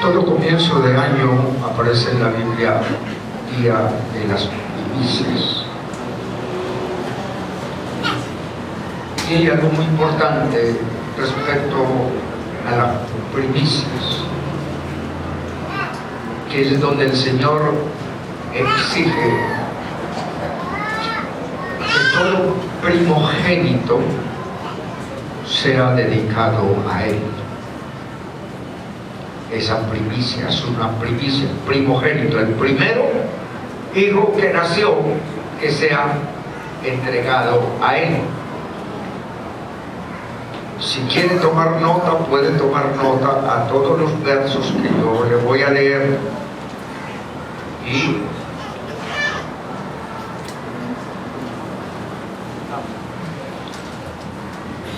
Todo comienzo de año aparece en la Biblia Día de las Primicias. Y hay algo muy importante respecto a las primicias, que es donde el Señor exige que todo primogénito sea dedicado a Él. Esa primicia es una primicia, primogénito, el primero hijo que nació, que sea entregado a Él. Si quiere tomar nota, puede tomar nota a todos los versos que yo le voy a leer, y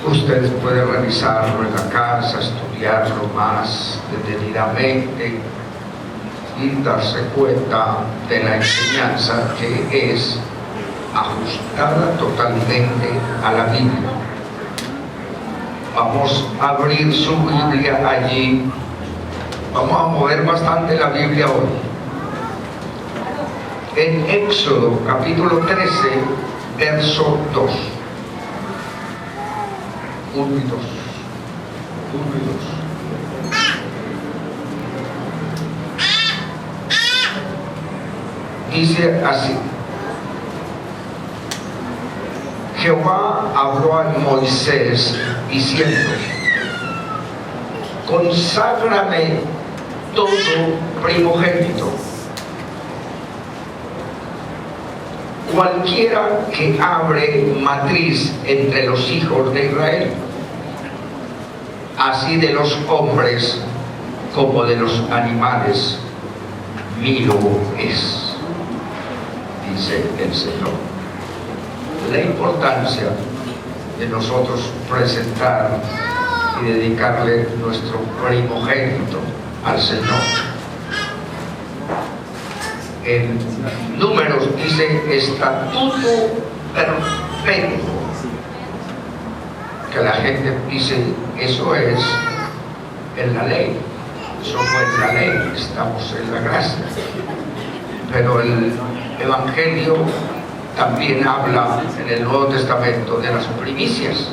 ustedes pueden revisarlo en la casa, estudiarlo más detenidamente y darse cuenta de la enseñanza que es ajustada totalmente a la Biblia. Vamos a abrir su Biblia allí. Vamos a mover bastante la Biblia hoy. En Éxodo capítulo 13, verso 2. 1 y 2. 1 y 2. Dice así: Jehová habló a Moisés diciendo: conságrame todo primogénito, cualquiera que abre matriz entre los hijos de Israel, así de los hombres como de los animales, mío es, dice el Señor. La importancia de nosotros presentar y dedicarle nuestro primogénito al Señor. En Números dice estatuto perpetuo, que la gente dice eso es en la ley. Eso no es la ley, estamos en la gracia. Pero el Evangelio también habla en el Nuevo Testamento de las primicias.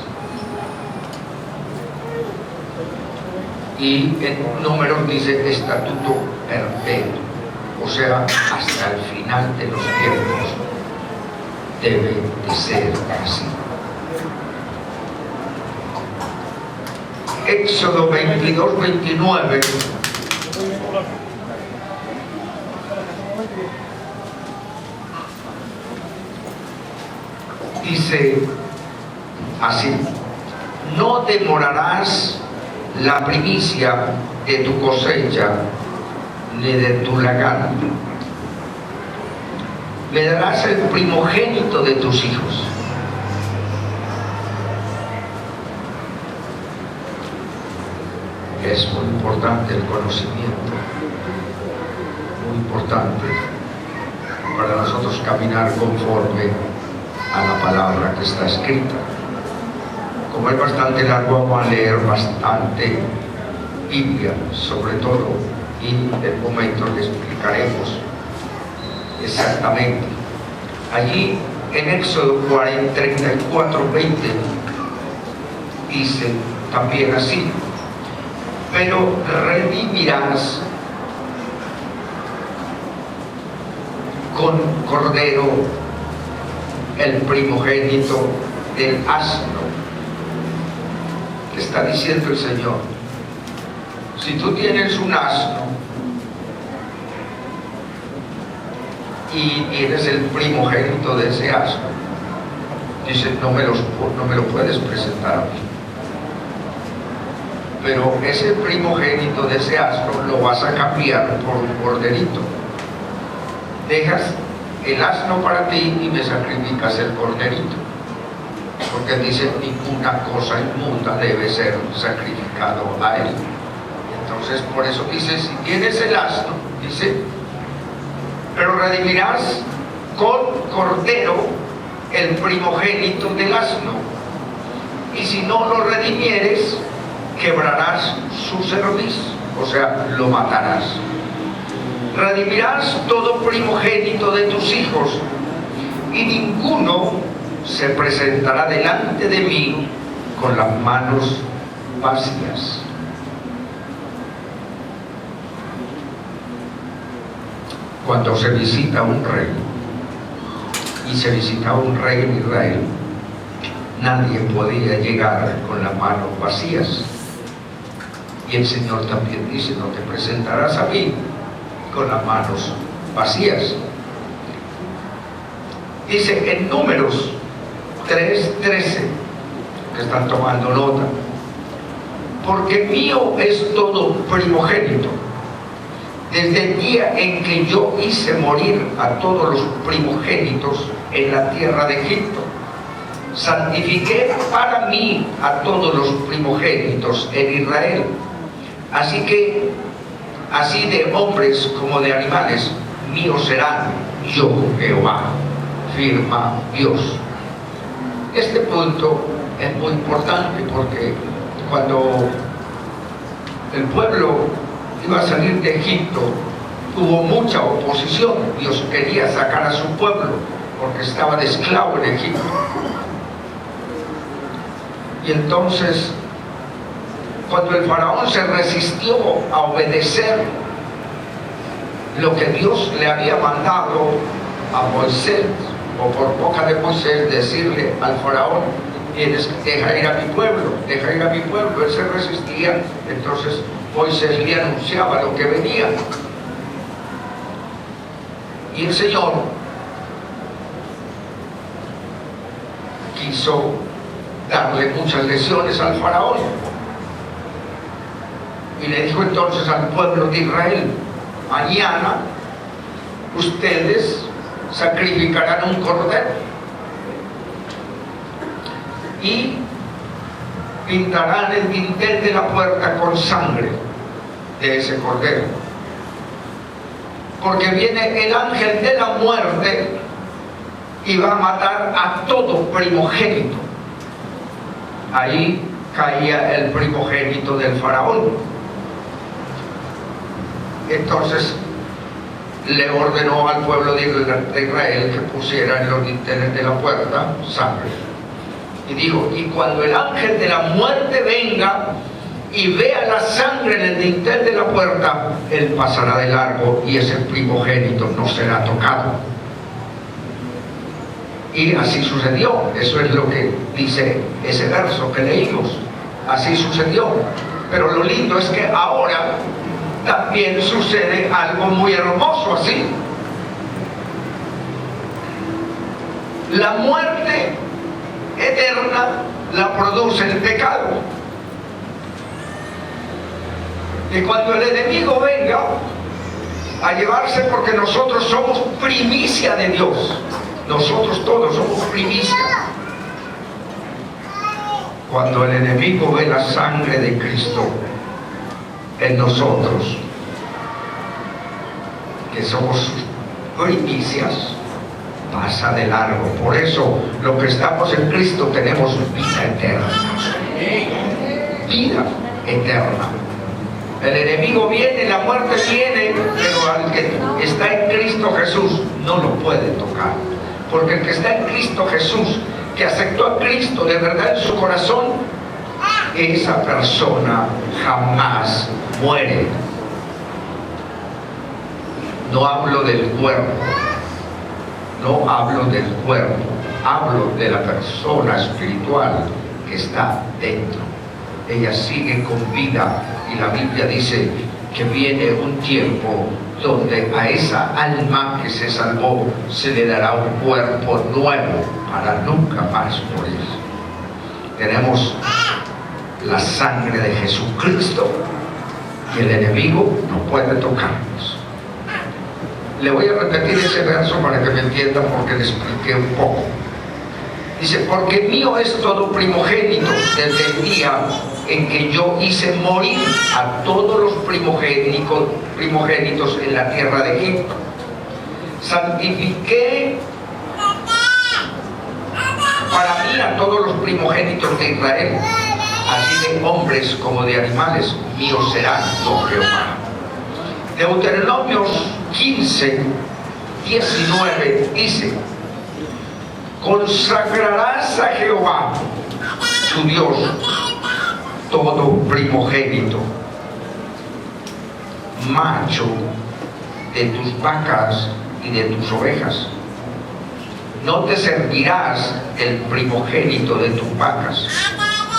Y en Números dice estatuto perpetuo, o sea, hasta el final de los tiempos debe de ser así. Éxodo 22, 29. Dice así: no demorarás la primicia de tu cosecha ni de tu lagar. Me darás el primogénito de tus hijos. Es muy importante el conocimiento, muy importante para nosotros caminar conforme a la palabra que está escrita. Como es bastante largo, vamos a leer bastante Biblia, sobre todo, y en el momento le explicaremos exactamente. Allí en Éxodo 34, 20 dice también así: pero redimirás con cordero el primogénito del asno. ¿Qué está diciendo el Señor? Si tú tienes un asno y tienes el primogénito de ese asno, dice, no me lo puedes presentar a mí. Pero ese primogénito de ese asno lo vas a cambiar por un corderito. Dejas el asno para ti y me sacrificas el corderito, porque dice, ninguna cosa inmunda debe ser sacrificado a él. Entonces por eso dice, si tienes el asno, dice, pero redimirás con cordero el primogénito del asno, y si no lo redimieres, quebrarás su cerviz. o sea, lo matarás. Redimirás todo primogénito de tus hijos, y ninguno se presentará delante de mí con las manos vacías. Cuando se visita un rey, y se visitaba un rey en Israel, nadie podía llegar con las manos vacías. Y el Señor también dice: no te presentarás a mí con las manos vacías. Dice en Números 3:13, que están tomando nota: porque mío es todo primogénito, desde el día en que yo hice morir a todos los primogénitos en la tierra de Egipto. Santifiqué para mí a todos los primogénitos en Israel. Así que, así de hombres como de animales, míos serán, yo Jehová, firma Dios. Este punto es muy importante porque cuando el pueblo iba a salir de Egipto, hubo mucha oposición. Dios quería sacar a su pueblo porque estaba de esclavo en Egipto. Y entonces, cuando el faraón se resistió a obedecer lo que Dios le había mandado a Moisés, o por boca de Moisés decirle al faraón: deja ir a mi pueblo, deja ir a mi pueblo. Él se resistía. Entonces Moisés le anunciaba lo que venía. Y el Señor quiso darle muchas lecciones al faraón. Y le dijo entonces al pueblo de Israel: mañana ustedes sacrificarán un cordero y pintarán el dintel de la puerta con sangre de ese cordero, porque viene el ángel de la muerte y va a matar a todo primogénito. Ahí caía el primogénito del faraón. Entonces le ordenó al pueblo de Israel que pusiera en los dinteles de la puerta sangre. Y dijo: y cuando el ángel de la muerte venga y vea la sangre en el dintel de la puerta, él pasará de largo y ese primogénito no será tocado. Y así sucedió. Eso es lo que dice ese verso que leímos. Así sucedió. Pero lo lindo es que ahora también sucede algo muy hermoso así. La muerte eterna la produce el pecado. Y cuando el enemigo venga a llevarse, porque nosotros somos primicia de Dios, nosotros todos somos primicia. Cuando el enemigo ve la sangre de Cristo en nosotros, que somos sus primicias, pasa de largo. Por eso, los que estamos en Cristo tenemos vida eterna. Vida eterna. El enemigo viene, la muerte viene, pero al que está en Cristo Jesús no lo puede tocar. Porque el que está en Cristo Jesús, que aceptó a Cristo de verdad en su corazón, esa persona jamás muere. No hablo del cuerpo, no hablo del cuerpo, hablo de la persona espiritual que está dentro. Ella sigue con vida, y la Biblia dice que viene un tiempo donde a esa alma que se salvó se le dará un cuerpo nuevo para nunca más morir. Tenemos la sangre de Jesucristo y el enemigo no puede tocarnos. Le voy a repetir ese verso para que me entiendan, porque le expliqué un poco. Dice: porque mío es todo primogénito desde el día en que yo hice morir a todos los primogénitos en la tierra de Egipto. Santifiqué para mí a todos los primogénitos de Israel. así de hombres como de animales, míos serán, oh Jehová. Deuteronomio 15, 19 dice: consagrarás a Jehová, tu Dios, todo primogénito, macho de tus vacas y de tus ovejas. No te servirás el primogénito de tus vacas,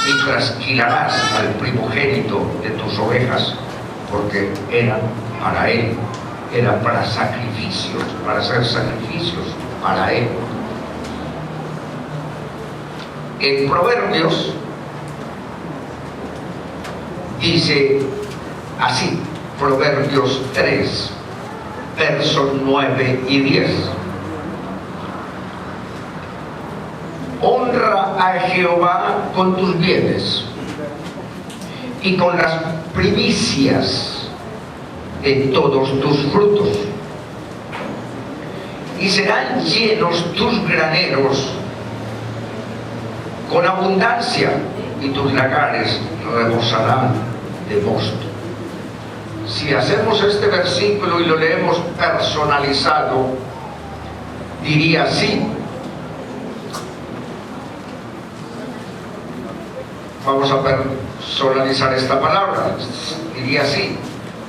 ni trasquilarás al primogénito de tus ovejas, porque eran para él, eran para sacrificios, para hacer sacrificios para él. En Proverbios dice así, Proverbios 3, versos 9 y 10. Honra a Jehová con tus bienes y con las primicias de todos tus frutos, y serán llenos tus graneros con abundancia, y tus lagares rebosarán de mosto. Si hacemos este versículo y lo leemos personalizado, diría así. Vamos a personalizar esta palabra. Diría así: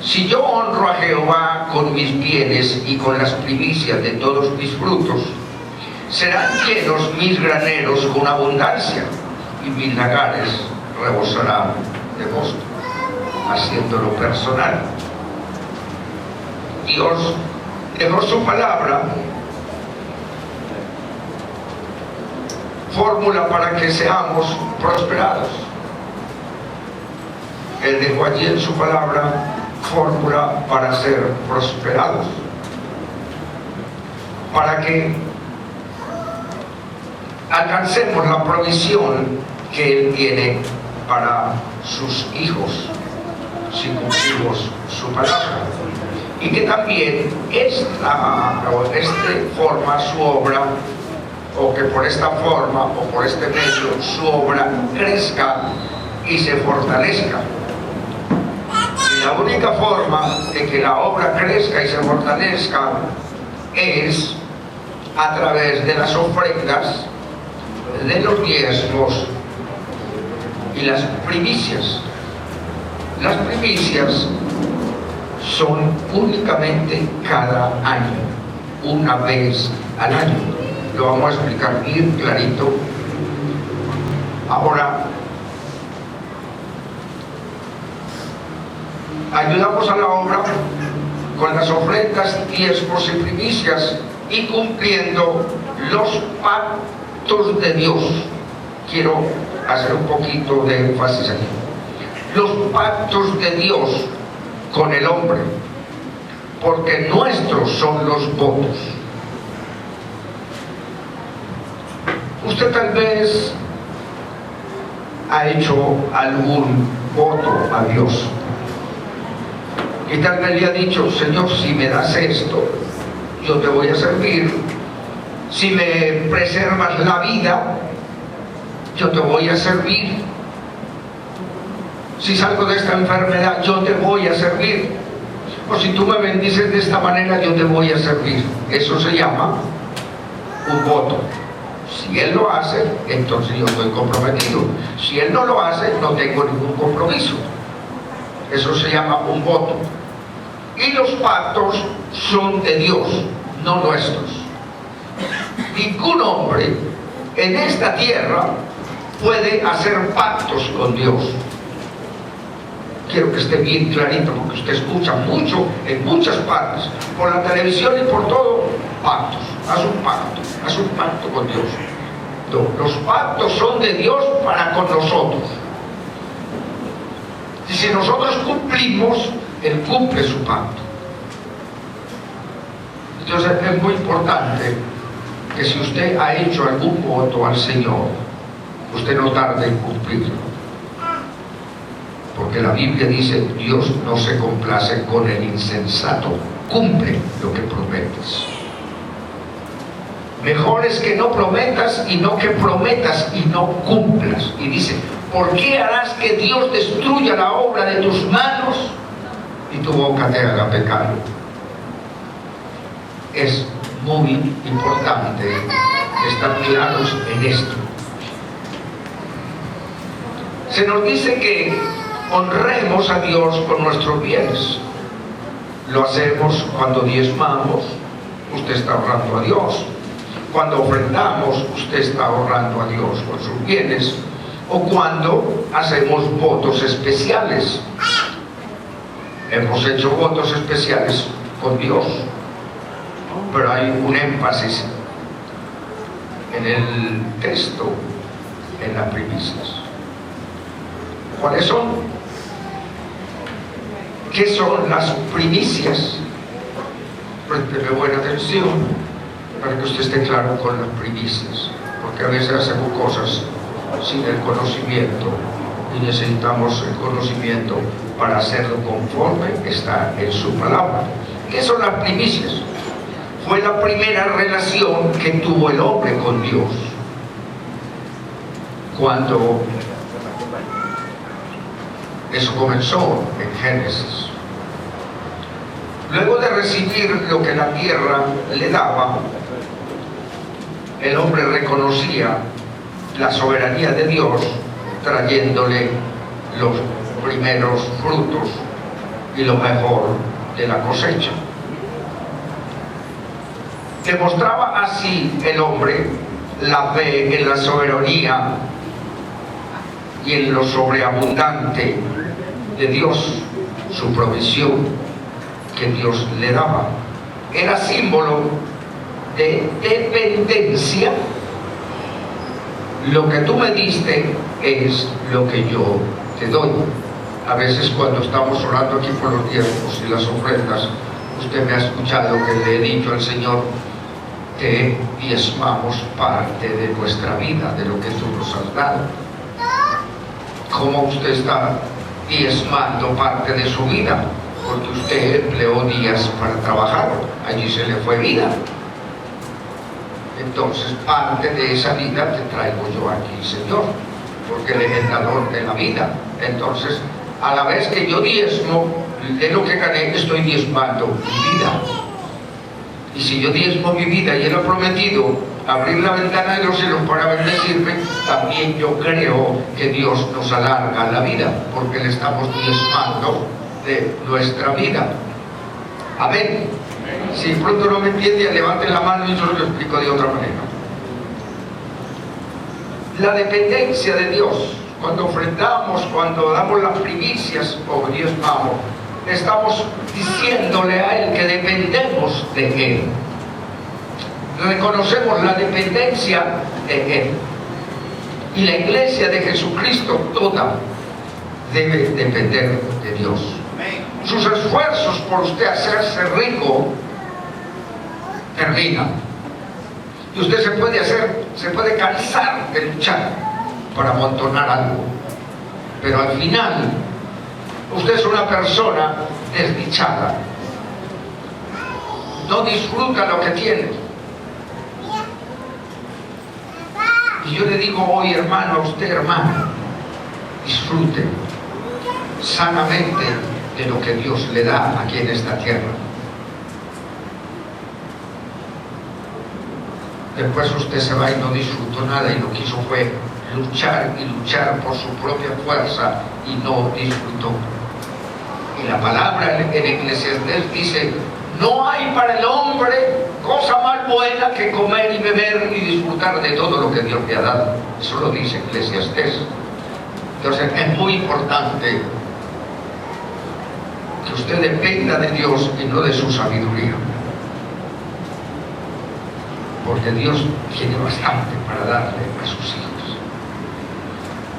si yo honro a Jehová con mis bienes y con las primicias de todos mis frutos, serán llenos mis graneros con abundancia, y mis lagares rebosarán de mosto. Haciéndolo personal, Dios dejó su palabra, fórmula para que seamos prosperados. Él dejó allí en su palabra fórmula para ser prosperados, para que alcancemos la provisión que Él tiene para sus hijos, si cumplimos su palabra, y que también esta forma, su obra, o que por esta forma o por este medio su obra crezca y se fortalezca. Y la única forma de que la obra crezca y se fortalezca es a través de las ofrendas, de los diezmos y las primicias. Las primicias son únicamente cada año, una vez al año. Lo vamos a explicar bien clarito. Ahora, ayudamos a la obra con las ofrendas, diezmos y primicias, y cumpliendo los pactos de Dios. Quiero hacer un poquito de énfasis aquí. Los pactos de Dios con el hombre, porque nuestros son los votos. Usted tal vez ha hecho algún voto a Dios y tal vez le ha dicho: Señor, si me das esto, yo te voy a servir. Si me preservas la vida, yo te voy a servir. Si salgo de esta enfermedad, yo te voy a servir. O si tú me bendices de esta manera, yo te voy a servir. Eso se llama un voto. Si Él lo hace, entonces yo estoy comprometido. Si Él no lo hace, no tengo ningún compromiso. Eso se llama un voto. Y los pactos son de Dios, no nuestros. Ningún hombre en esta tierra puede hacer pactos con Dios. Quiero que esté bien clarito, porque usted escucha mucho en muchas partes, por la televisión y por todo, pactos. Haz un pacto con Dios. No, los pactos son de Dios para con nosotros. Y si nosotros cumplimos, Él cumple su pacto. Entonces es muy importante que si usted ha hecho algún voto al Señor, usted no tarde en cumplirlo. Porque la Biblia dice: Dios no se complace con el insensato, cumple lo que prometes. Mejor es que no prometas y no que prometas y no cumplas. Y dice: ¿Por qué harás que Dios destruya la obra de tus manos y tu boca te haga pecar? Es muy importante estar claros en esto. Se nos dice que honremos a Dios con nuestros bienes. Lo hacemos cuando diezmamos, usted está honrando a Dios. Cuando ofrendamos, usted está honrando a Dios con sus bienes. O cuando hacemos votos especiales. Hemos hecho votos especiales con Dios, pero hay un énfasis en el texto, en las primicias. ¿Cuáles son? ¿Qué son las primicias? Présteme buena atención para que usted esté claro con las primicias, porque a veces hacemos cosas sin el conocimiento y necesitamos el conocimiento para hacerlo conforme está en su palabra. ¿Qué son las primicias? Fue la primera relación que tuvo el hombre con Dios. Cuando eso comenzó en Génesis. Luego de recibir lo que la tierra le daba, el hombre reconocía la soberanía de Dios trayéndole los primeros frutos y lo mejor de la cosecha. Demostraba así el hombre la fe en la soberanía y en lo sobreabundante de Dios, su provisión que Dios le daba. Era símbolo de dependencia. Lo que tú me diste es lo que yo te doy. A veces cuando estamos orando aquí por los diezmos y las ofrendas, usted me ha escuchado que le he dicho al Señor que diezmamos parte de nuestra vida, de lo que tú nos has dado. ¿Cómo usted está diezmando parte de su vida? Porque usted empleó días para trabajar, allí se le fue vida. Entonces parte de esa vida te traigo yo aquí, Señor, porque Él es el dador de la vida. Entonces, a la vez que yo diezmo de lo que gané, estoy diezmando mi vida. Y si yo diezmo mi vida y Él ha prometido abrir la ventana de los cielos para bendecirme, también yo creo que Dios nos alarga la vida, porque le estamos diezmando de nuestra vida. Amén. Si pronto no me entiende, levante la mano y yo lo explico de otra manera. La dependencia de Dios, cuando ofrendamos, cuando damos las primicias o diezmamos, estamos diciéndole a Él que dependemos de Él. Reconocemos la dependencia de Él. Y la iglesia de Jesucristo toda debe depender de Dios. Sus esfuerzos por usted hacerse rico terminan. Y usted se puede cansar de luchar para amontonar algo. Pero al final, usted es una persona desdichada. No disfruta lo que tiene. Y yo le digo hoy, hermano, a usted, hermana, disfrute sanamente de lo que Dios le da aquí en esta tierra. Después usted se va y no disfrutó nada, y lo que hizo fue luchar y luchar por su propia fuerza y no disfrutó. Y la palabra en Eclesiastés dice: no hay para el hombre cosa más buena que comer y beber y disfrutar de todo lo que Dios le ha dado. Eso lo dice Eclesiastés. Entonces es muy importante que usted dependa de Dios y no de su sabiduría, porque Dios tiene bastante para darle a sus hijos.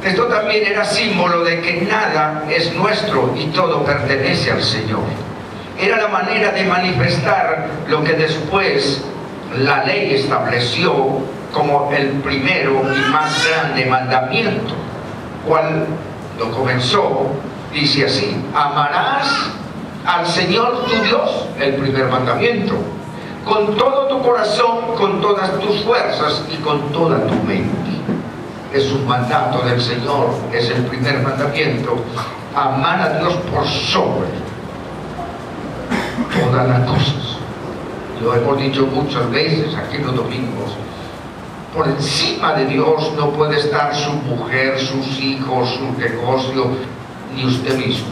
Esto también era símbolo de que nada es nuestro y todo pertenece al Señor. Era la manera de manifestar lo que después la ley estableció como el primero y más grande mandamiento, cual lo comenzó, dice así: amarás al Señor tu Dios, el primer mandamiento, con todo tu corazón, con todas tus fuerzas y con toda tu mente. es un mandato del Señor, es el primer mandamiento: amar a Dios por sobre todas las cosas. Lo hemos dicho muchas veces aquí en los domingos. Por encima de Dios no puede estar su mujer, sus hijos, su negocio, ni usted mismo.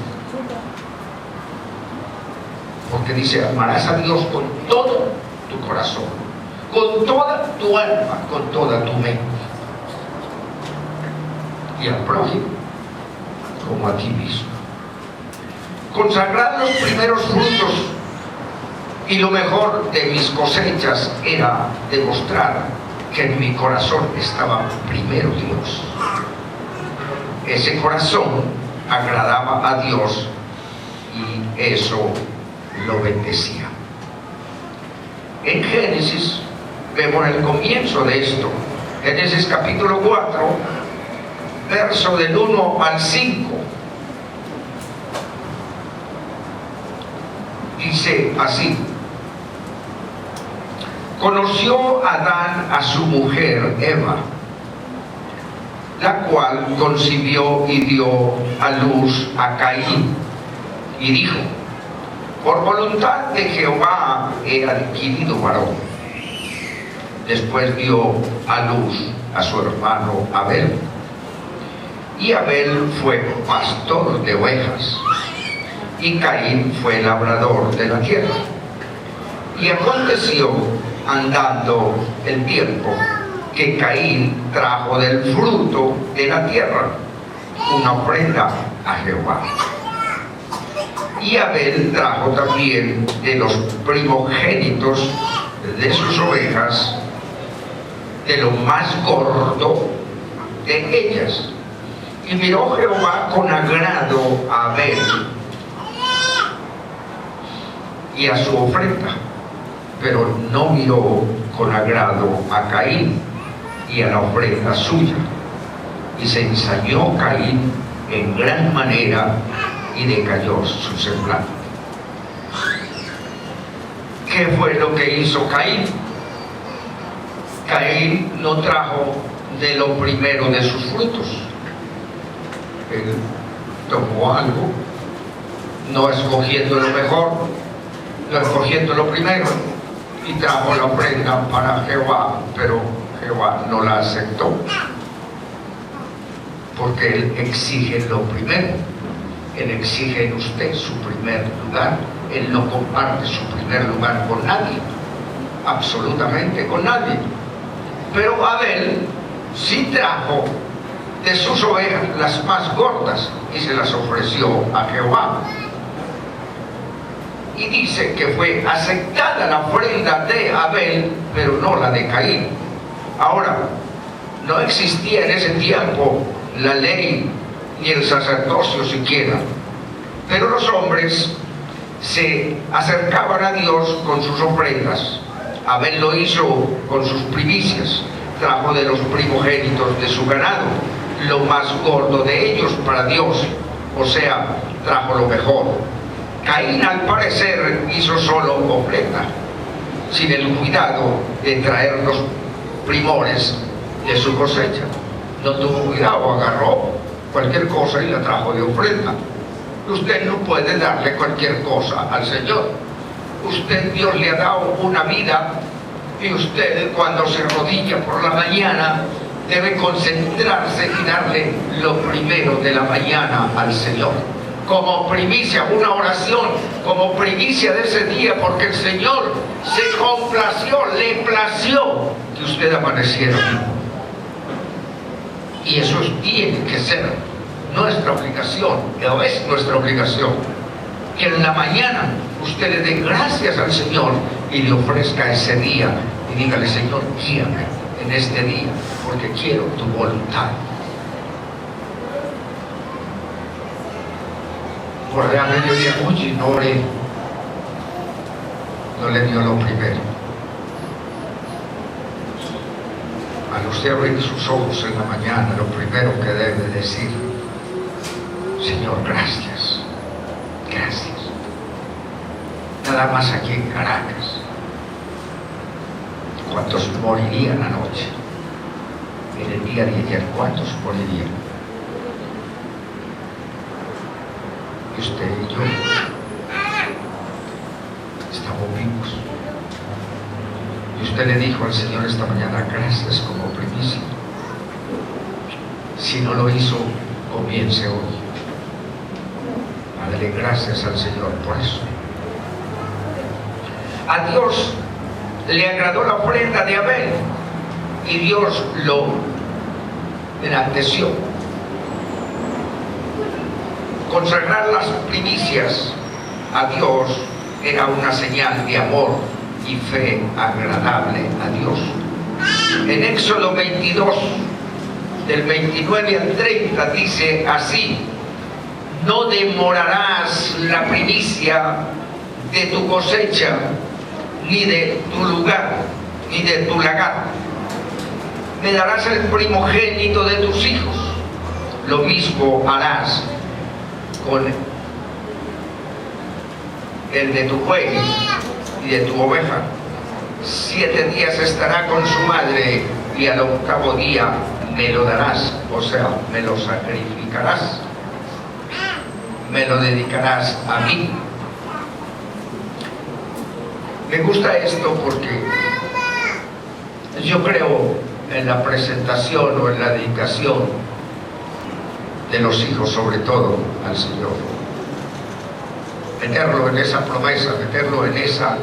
Porque dice: amarás a Dios con todo tu corazón, con toda tu alma, con toda tu mente, y al prójimo como a ti mismo. Consagrar los primeros frutos y lo mejor de mis cosechas era demostrar que en mi corazón estaba primero Dios. Ese corazón agradaba a Dios y eso lo bendecía. En Génesis vemos el comienzo de esto. Génesis capítulo 4, verso del 1 al 5. Dice así: conoció Adán a su mujer Eva, la cual concibió y dio a luz a Caín, y dijo: por voluntad de Jehová he adquirido varón. Después dio a luz a su hermano Abel, y Abel fue pastor de ovejas, y Caín fue labrador de la tierra. Y aconteció, andando el tiempo, que Caín trajo del fruto de la tierra una ofrenda a Jehová. Y Abel trajo también de los primogénitos de sus ovejas, de lo más gordo de ellas. Y miró Jehová con agrado a Abel y a su ofrenda, pero no miró con agrado a Caín y a la ofrenda suya. Y se ensañó Caín en gran manera y decayó su semblante. ¿Qué fue lo que hizo Caín? Caín no trajo de lo primero de sus frutos. Él tomó algo, no escogiendo lo mejor, no escogiendo lo primero, y trajo la ofrenda para Jehová, pero Jehová no la aceptó, porque Él exige lo primero. Él exige en usted su primer lugar. Él no comparte su primer lugar con nadie, absolutamente con nadie. Pero Abel sí trajo de sus ovejas las más gordas y se las ofreció a Jehová. Y dice que fue aceptada la ofrenda de Abel, pero no la de Caín. Ahora, no existía en ese tiempo la ley ni el sacerdocio siquiera, pero los hombres se acercaban a Dios con sus ofrendas. Abel lo hizo con sus primicias, trajo de los primogénitos de su ganado, lo más gordo de ellos para Dios, o sea, trajo lo mejor. Caín, al parecer, hizo solo ofrenda, sin el cuidado de traer los primores de su cosecha. No tuvo cuidado, agarró cualquier cosa y la trajo de ofrenda. Usted no puede darle cualquier cosa al Señor. Dios le ha dado una vida, y usted, cuando se arrodilla por la mañana, debe concentrarse y darle lo primero de la mañana al Señor, como primicia, una oración, como primicia de ese día, porque el Señor se complació, le plació que usted amaneciera vivo. Y eso tiene que ser nuestra obligación, o es nuestra obligación, que en la mañana usted le dé gracias al Señor y le ofrezca ese día y dígale: Señor, guíame en este día, porque quiero tu voluntad. Por allá mediodía, oye, no oré, no le dio lo primero. Al usted abrir sus ojos en la mañana, lo primero que debe decir: Señor, gracias, gracias. Nada más aquí en Caracas, ¿cuántos morirían anoche en el día de ayer, ¿cuántos morirían? Y usted y yo estamos vivos. Y usted le dijo al Señor esta mañana, gracias como primicia. Si no lo hizo, comience hoy a darle gracias al Señor por eso. A Dios le agradó la ofrenda de Abel y Dios lo enalteció. Consagrar las primicias a Dios era una señal de amor y fe agradable a Dios. En Éxodo 22, del 29 al 30, dice así: no demorarás la primicia de tu cosecha, ni de tu lugar, ni de tu lagar. Me darás el primogénito de tus hijos. Lo mismo harás con el de tu buey y de tu oveja. 7 días estará con su madre y al 8º día me lo darás, o sea, me lo sacrificarás, me lo dedicarás a mí. Me gusta esto porque yo creo en la presentación o en la dedicación de los hijos, sobre todo al Señor. Meterlo en esa promesa, meterlo en esa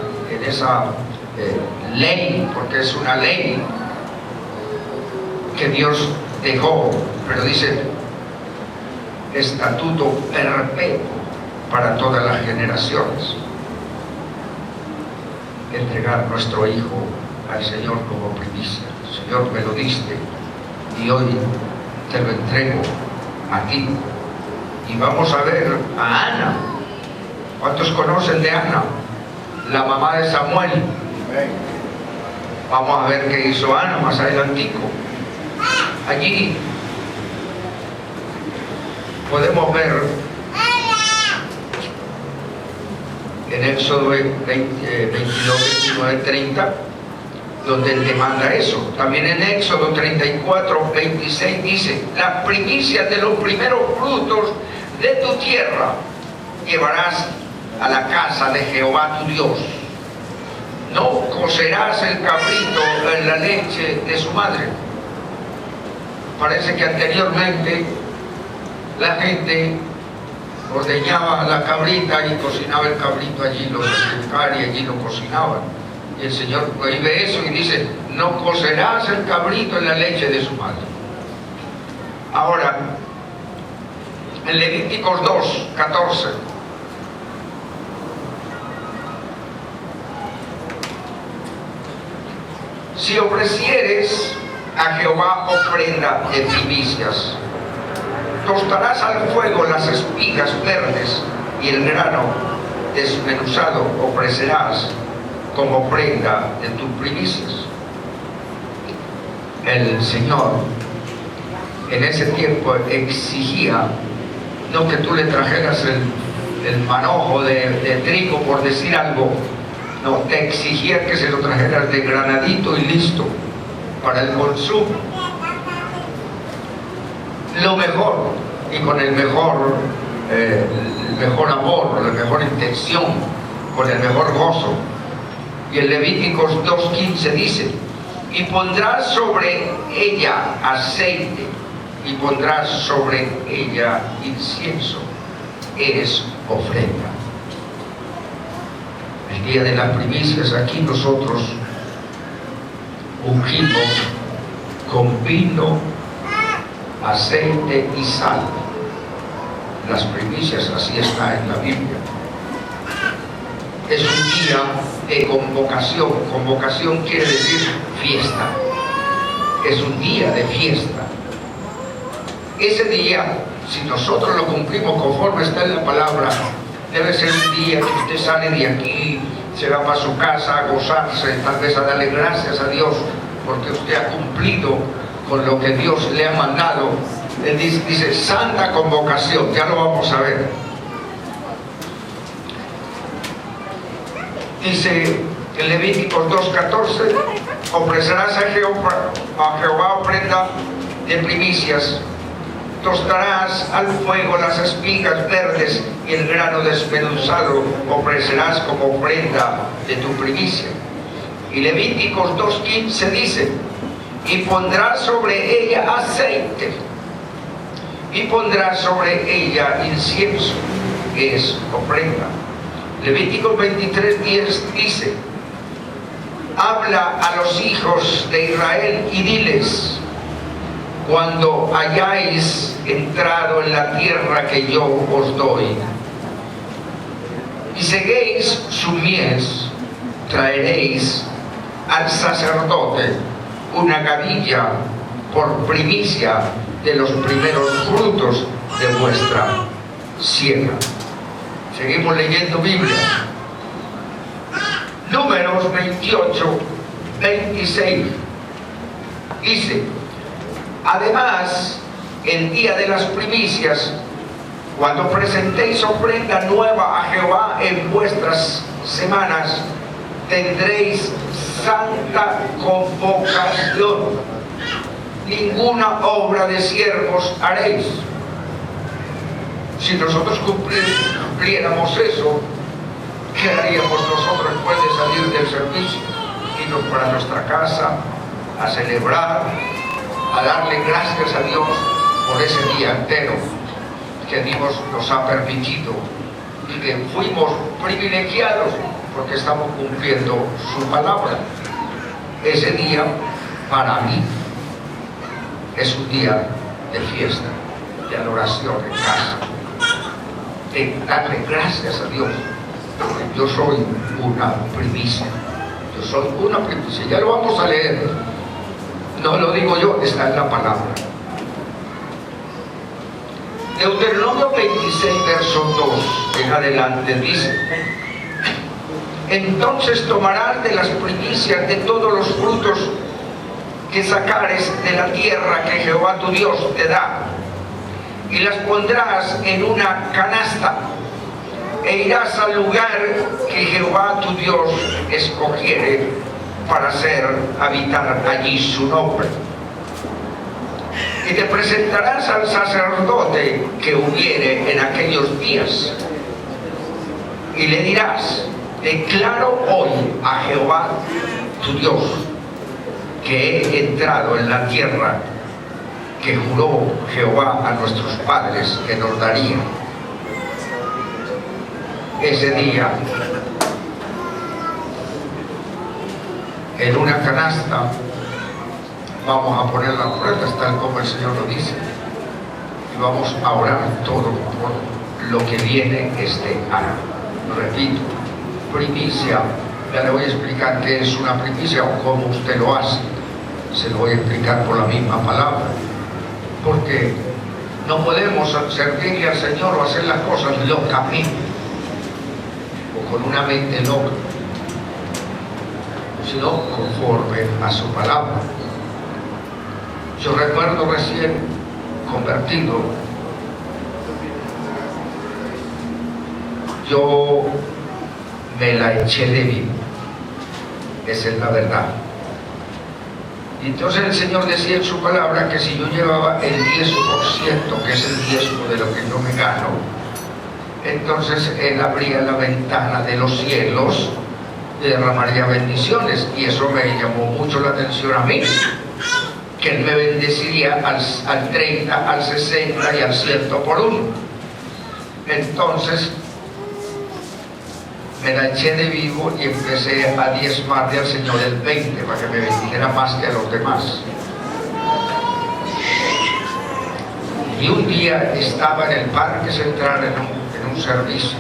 ley, porque es una ley que Dios dejó, pero dice estatuto perpetuo para todas las generaciones. Entregar nuestro hijo al Señor como primicia. Señor, me lo diste y hoy te lo entrego a ti. Y vamos a ver a Ana. ¿Cuántos conocen de Ana? La mamá de Samuel. Vamos a ver qué hizo Ana más adelantico. Allí podemos ver en Éxodo 22, 29, 30, donde él demanda eso. También en Éxodo 34, 26 dice: las primicias de los primeros frutos de tu tierra llevarás a la casa de Jehová tu Dios. No cocerás el cabrito en la leche de su madre. Parece que anteriormente la gente ordeñaba la cabrita y cocinaba el cabrito allí, lo sacrificaban y allí lo cocinaban. Y el Señor prohíbe eso y dice: no cocerás el cabrito en la leche de su madre. Ahora, en Levíticos 2, 14, si ofrecieres a Jehová ofrenda de primicias, tostarás al fuego las espigas verdes y el grano desmenuzado ofrecerás como ofrenda de tus primicias. El Señor en ese tiempo exigía no que tú le trajeras el manojo de trigo, por decir algo, no, te exigía que se lo trajeras de granadito y listo para el consumo. Lo mejor, y con el mejor amor, la mejor intención, con el mejor gozo. Y en Levíticos 2:15 dice: y pondrás sobre ella aceite, y pondrás sobre ella incienso. Es ofrenda. El día de las primicias, aquí nosotros ungimos con vino, aceite y sal. Las primicias, así está en la Biblia. Es un día de convocación. Convocación quiere decir fiesta. Es un día de fiesta. Ese día, si nosotros lo cumplimos conforme está en la palabra, debe ser un día que usted sale de aquí, se va para su casa a gozarse, tal vez a darle gracias a Dios porque usted ha cumplido con lo que Dios le ha mandado. Él dice santa convocación, ya lo vamos a ver. Dice en Levíticos 2:14: ofrecerás a Jehová ofrenda de primicias, tostarás al fuego las espigas verdes y el grano desmenuzado ofrecerás como ofrenda de tu primicia. Y Levíticos 2:15 dice: y pondrás sobre ella aceite, y pondrás sobre ella incienso, que es ofrenda. Levíticos 23:10 dice: habla a los hijos de Israel y diles: cuando hayáis entrado en la tierra que yo os doy, y seguéis su mies, traeréis al sacerdote una gavilla por primicia de los primeros frutos de vuestra siega. Seguimos leyendo Biblia. Números 28:26 dice: además, el día de las primicias, cuando presentéis ofrenda nueva a Jehová en vuestras semanas, tendréis santa convocación. Ninguna obra de siervos haréis. Si nosotros cumpliéramos eso, ¿qué haríamos nosotros después de salir del servicio? Irnos para nuestra casa a celebrar, a darle gracias a Dios por ese día entero que Dios nos ha permitido y que fuimos privilegiados porque estamos cumpliendo su palabra. Ese día para mí es un día de fiesta, de adoración en casa, de darle gracias a Dios. Yo soy una primicia, yo soy una primicia. Ya lo vamos a leer, no lo digo yo, está en la palabra. Deuteronomio 26, verso 2 en adelante dice: entonces tomarás de las primicias de todos los frutos que sacares de la tierra que Jehová tu Dios te da, y las pondrás en una canasta, e irás al lugar que Jehová tu Dios escogiere para habitar allí su nombre. Y te presentarás al sacerdote que hubiere en aquellos días, y le dirás: declaro hoy a Jehová tu Dios que he entrado en la tierra que juró Jehová a nuestros padres que nos daría. Ese día, en una canasta, vamos a poner las pruebas tal como el Señor lo dice, y vamos a orar todo por lo que viene este año. Repito, primicia. Ya le voy a explicar qué es una primicia o cómo usted lo hace. Se lo voy a explicar por la misma palabra, porque no podemos servirle al Señor o hacer las cosas locamente o con una mente loca, sino conforme a su palabra. Yo recuerdo recién convertido, yo me la eché de vivo, esa es la verdad. Y entonces el Señor decía en su palabra que si yo llevaba el 10%, que es el diezmo de lo que yo me gano, entonces Él abría la ventana de los cielos y derramaría bendiciones. Y eso me llamó mucho la atención a mí, que Él me bendeciría al 30, al 60 y al 100 por uno. Entonces me la eché de vivo y empecé a diezmarle al Señor el 20 para que me bendijera más que a los demás. Y un día estaba en el Parque Central en un servicio,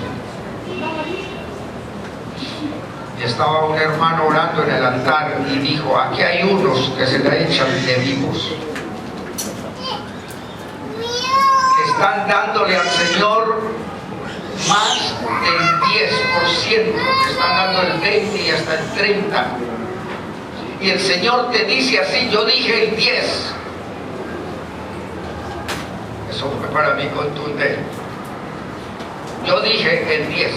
y estaba un hermano orando en el altar y dijo: aquí hay unos que se la echan de vivos, que están dándole al Señor más del 10%, que están dando el 20 y hasta el 30%. Y el Señor te dice así: yo dije el 10%. Eso fue para mí contundente. Yo dije el 10%.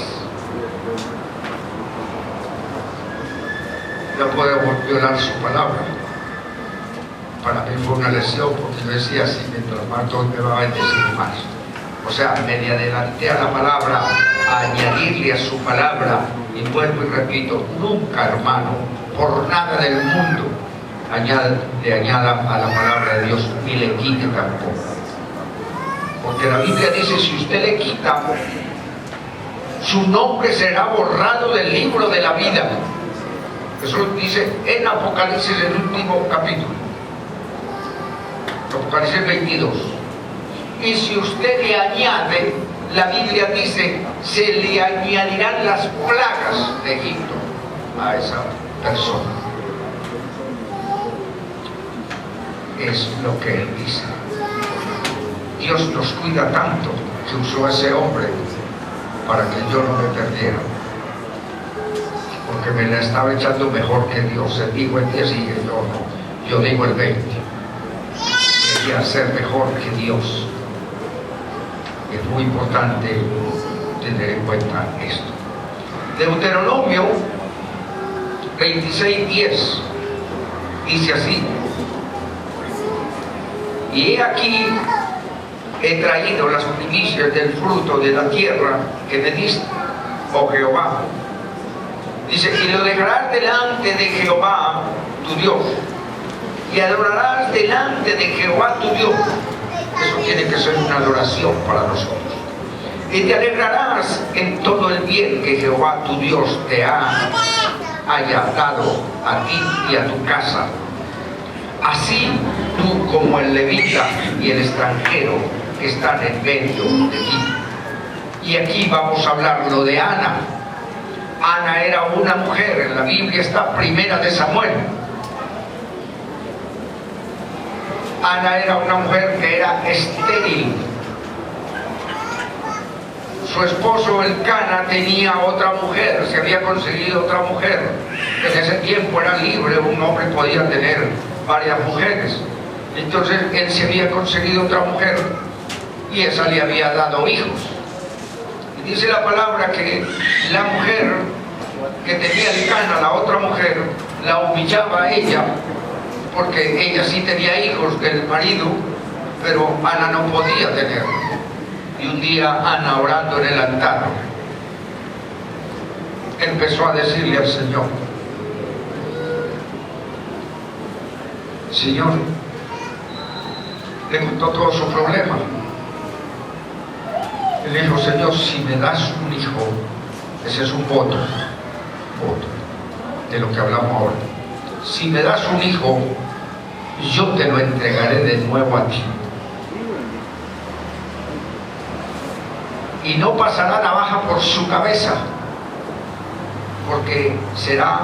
no podemos violar su palabra. Para mí fue una lesión, porque yo decía así, mientras más Dios me va a bendecir más. O sea, me le adelanté a la palabra, a añadirle a su palabra, y vuelvo y repito, nunca, hermano, por nada del mundo, le añada a la palabra de Dios, ni le quite tampoco. Porque la Biblia dice, si usted le quita, su nombre será borrado del libro de la vida. Eso dice en Apocalipsis, el último capítulo, Apocalipsis 22. Y si usted le añade, la Biblia dice, se le añadirán las plagas de Egipto a esa persona. Es lo que él dice. Dios nos cuida tanto que usó a ese hombre para que yo no me perdiera, porque me la estaba echando mejor que Dios. Él dijo el 10 y yo no, yo digo el 20. Quería ser mejor que Dios. Es muy importante tener en cuenta esto. Deuteronomio 26:10 dice así: y he aquí, he traído las primicias del fruto de la tierra que me diste, oh Jehová. Dice, y lo dejarás delante de Jehová tu Dios, y adorarás delante de Jehová tu Dios. Eso tiene que ser una adoración para nosotros. Y te alegrarás en todo el bien que Jehová tu Dios te haya dado a ti y a tu casa. Así tú como el levita y el extranjero que están en medio de ti. Y aquí vamos a hablar lo de Ana. Ana era una mujer, en la Biblia está Primera de Samuel. Ana era una mujer que era estéril. Su esposo Elcana tenía otra mujer, se había conseguido otra mujer. En ese tiempo era libre, un hombre podía tener varias mujeres. Entonces él se había conseguido otra mujer y esa le había dado hijos. Y dice la palabra que la mujer que tenía Elcana, la otra mujer, la humillaba a ella, porque ella sí tenía hijos del marido, pero Ana no podía tener. Y un día Ana, orando en el altar, empezó a decirle al Señor: Señor, le contó todo su problema. Él dijo: Señor, si me das un hijo, ese es un voto de lo que hablamos ahora. Si me das un hijo, yo te lo entregaré de nuevo a ti. Y no pasará navaja por su cabeza, porque será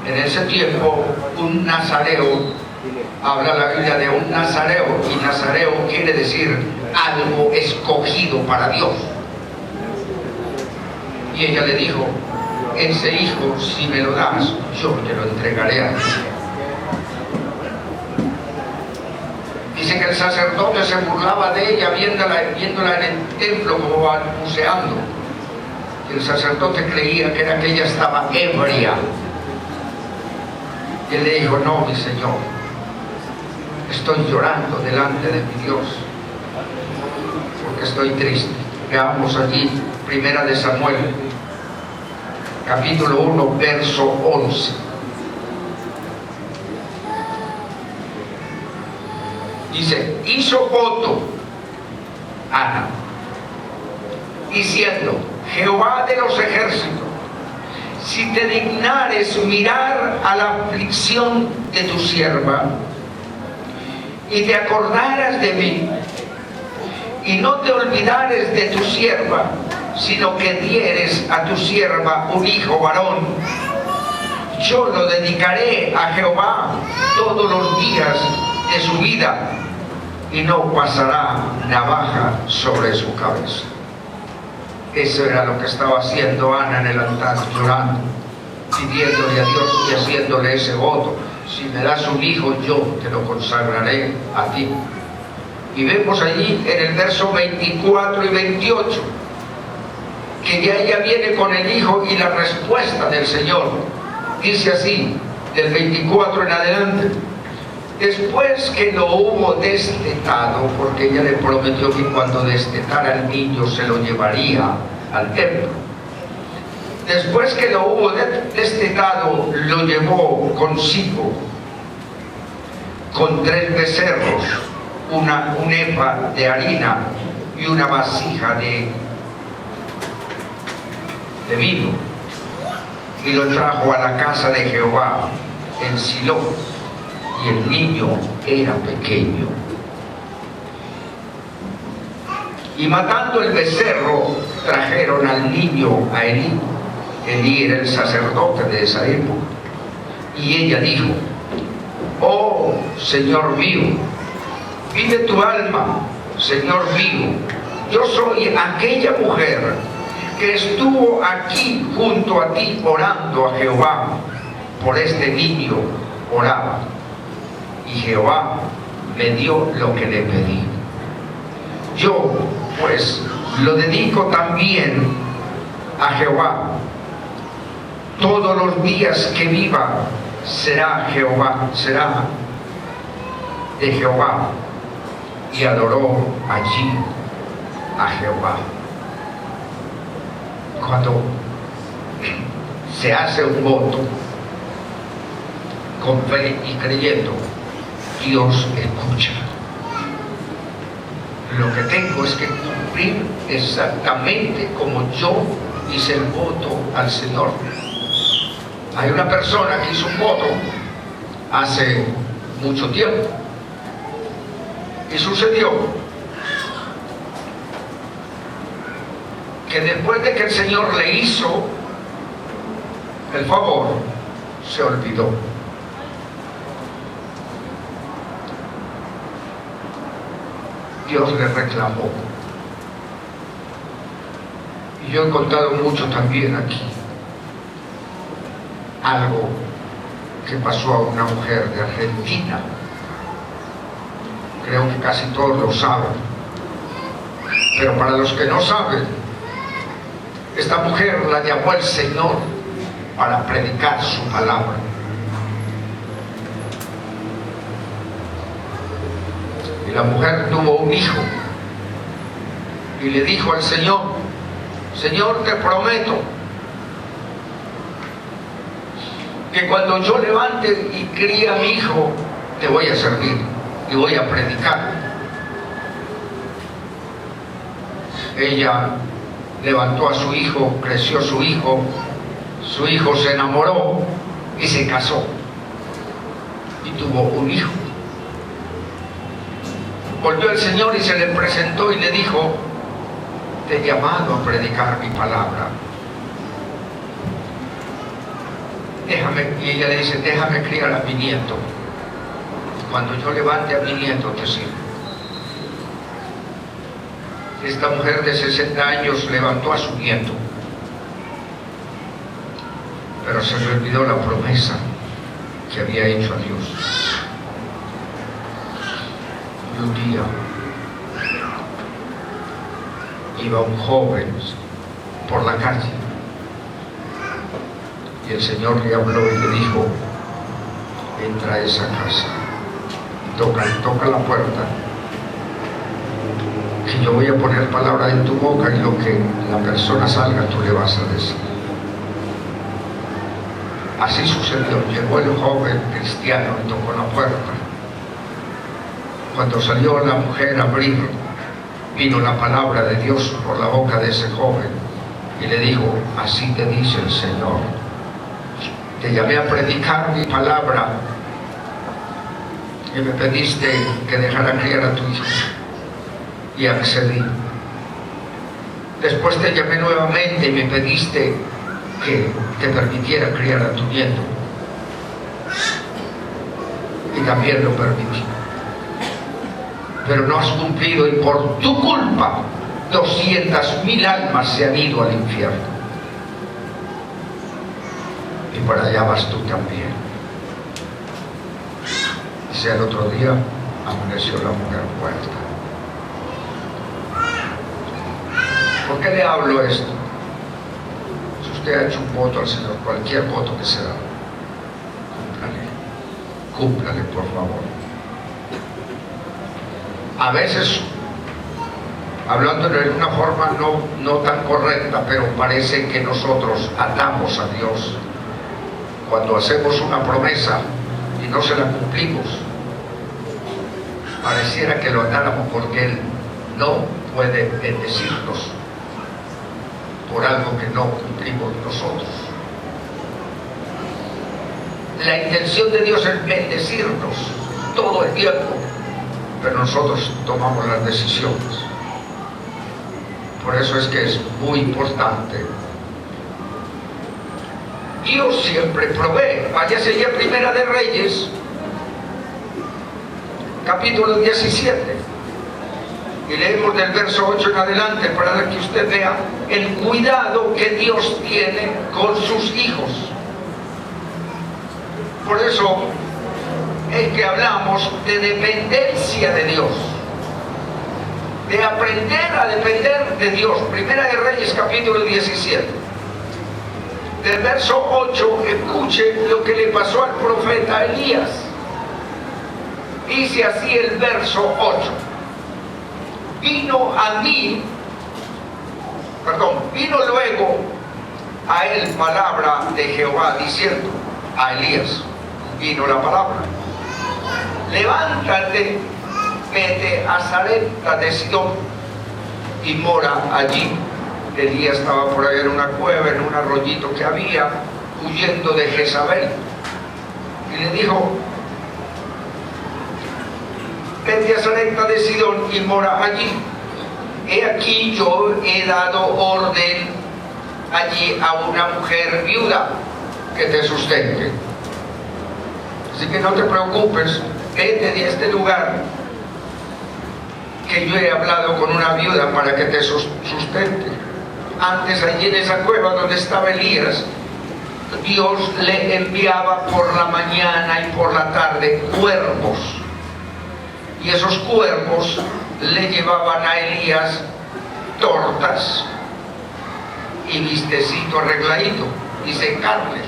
en ese tiempo un nazareo. Habla la Biblia de un nazareo, y nazareo quiere decir algo escogido para Dios. Y ella le dijo: ese hijo, si me lo das, yo te lo entregaré a ti. Dice que el sacerdote se burlaba de ella viéndola en el templo como balbuceando. Y el sacerdote creía que era que ella estaba ebria. Y él le dijo: no, mi Señor, estoy llorando delante de mi Dios, porque estoy triste. Veamos allí, Primera de Samuel, capítulo 1, verso 11. Dice: hizo voto Ana, diciendo: Jehová de los ejércitos, si te dignares mirar a la aflicción de tu sierva, y te acordaras de mí, y no te olvidares de tu sierva, sino que dieres a tu sierva un hijo varón, yo lo dedicaré a Jehová todos los días de su vida, y no pasará navaja sobre su cabeza. Eso era lo que estaba haciendo Ana en el altar, llorando, pidiéndole a Dios y haciéndole ese voto: si me das un hijo, yo te lo consagraré a ti. Y vemos allí en el verso 24 y 28 que ya ella viene con el hijo y la respuesta del Señor. Dice así, del 24 en adelante. Después que lo hubo destetado, porque ella le prometió que cuando destetara al niño se lo llevaría al templo. Después que lo hubo destetado, lo llevó consigo con 3 becerros, un efa de harina y una vasija de vino, y lo trajo a la casa de Jehová en Silo, y el niño era pequeño. Y matando el becerro, trajeron al niño a Elí. Elí era el sacerdote de esa época. Y ella dijo: oh, Señor mío, vive tu alma, Señor mío, yo soy aquella mujer que estuvo aquí junto a ti orando a Jehová por este niño. Oraba, y Jehová me dio lo que le pedí. Yo pues lo dedico también a Jehová. Todos los días que viva será de Jehová. Y adoró allí a Jehová. Cuando se hace un voto con fe y creyendo, Dios escucha. Lo que tengo es que cumplir exactamente como yo hice el voto al Señor. Hay una persona que hizo un voto hace mucho tiempo, y sucedió que después de que el Señor le hizo el favor, se olvidó. Dios le reclamó. Y yo he contado mucho también aquí algo que pasó a una mujer de Argentina. Creo que casi todos lo saben, pero para los que no saben, esta mujer la llamó el Señor para predicar su palabra. Y la mujer tuvo un hijo y le dijo al Señor: Señor, te prometo que cuando yo levante y críe a mi hijo, te voy a servir y voy a predicar. Ella levantó a su hijo, creció su hijo se enamoró y se casó y tuvo un hijo. Volvió el Señor y se le presentó y le dijo: te he llamado a predicar mi palabra. Y ella le dice: déjame criar a mi nieto. Cuando yo levante a mi nieto te sirvo. Esta mujer de 60 años levantó a su nieto, pero se le olvidó la promesa que había hecho a Dios. Y un día iba un joven por la calle y el Señor le habló y le dijo: entra a esa casa, toca la puerta, que yo voy a poner palabra en tu boca y lo que la persona salga tú le vas a decir. Así sucedió. Llegó el joven cristiano y tocó la puerta. Cuando salió la mujer a abrir, vino la palabra de Dios por la boca de ese joven y le dijo: así te dice el Señor, te llamé a predicar mi palabra y me pediste que dejara criar a tu hijo y accedí. Después te llamé nuevamente y me pediste que te permitiera criar a tu nieto y también lo permití, pero no has cumplido y por tu culpa 200.000 almas se han ido al infierno y para allá vas tú también. Y al otro día amaneció la mujer muerta. ¿Por qué le hablo esto? Si usted ha hecho un voto al Señor, cualquier voto que sea, cúmplale, por favor. A veces, hablando de una forma no tan correcta, pero parece que nosotros atamos a Dios cuando hacemos una promesa y no se la cumplimos. Pareciera que lo atáramos porque Él no puede bendecirnos por algo que no cumplimos nosotros. La intención de Dios es bendecirnos todo el tiempo, pero nosotros tomamos las decisiones. Por eso es que es muy importante. Dios siempre provee. Váyase allá a Primera de Reyes, capítulo 17. Y leemos del verso 8 en adelante para que usted vea el cuidado que Dios tiene con sus hijos. Por eso es que hablamos de dependencia de Dios, de aprender a depender de Dios. Primera de Reyes, capítulo 17. Del verso 8, escuche lo que le pasó al profeta Elías. Dice así el verso 8. Vino luego a él palabra de Jehová diciendo, a Elías vino la palabra: levántate, vete a Sarepta de Sidón y mora allí. Elías estaba por ahí en una cueva, en un arroyito que había, huyendo de Jezabel. Y le dijo, vete a Sarepta de Sidón y mora allí. He aquí yo he dado orden allí a una mujer viuda que te sustente. Así que no te preocupes, vete de este lugar, que yo he hablado con una viuda para que te sustente. Antes, allí en esa cueva donde estaba Elías, Dios le enviaba por la mañana y por la tarde cuervos, y esos cuervos le llevaban a Elías tortas y vistecito arregladito y sin carne.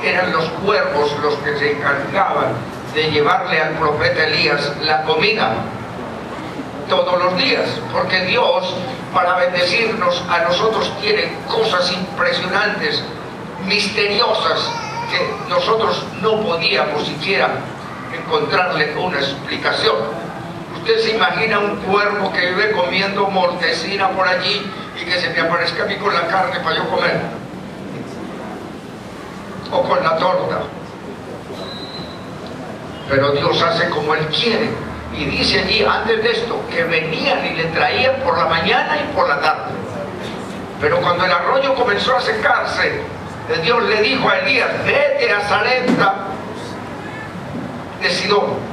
Eran los cuervos los que se encargaban de llevarle al profeta Elías la comida todos los días, porque Dios, para bendecirnos a nosotros, tiene cosas impresionantes, misteriosas, que nosotros no podíamos siquiera encontrarle una explicación. Usted se imagina un cuervo que vive comiendo mortecina por allí y que se me aparezca a mí con la carne para yo comer, o con la torta. Pero Dios hace como Él quiere. Y dice allí, antes de esto, que venían y le traían por la mañana y por la tarde. Pero cuando el arroyo comenzó a secarse, Dios le dijo a Elías, vete a Sarepta de Sidón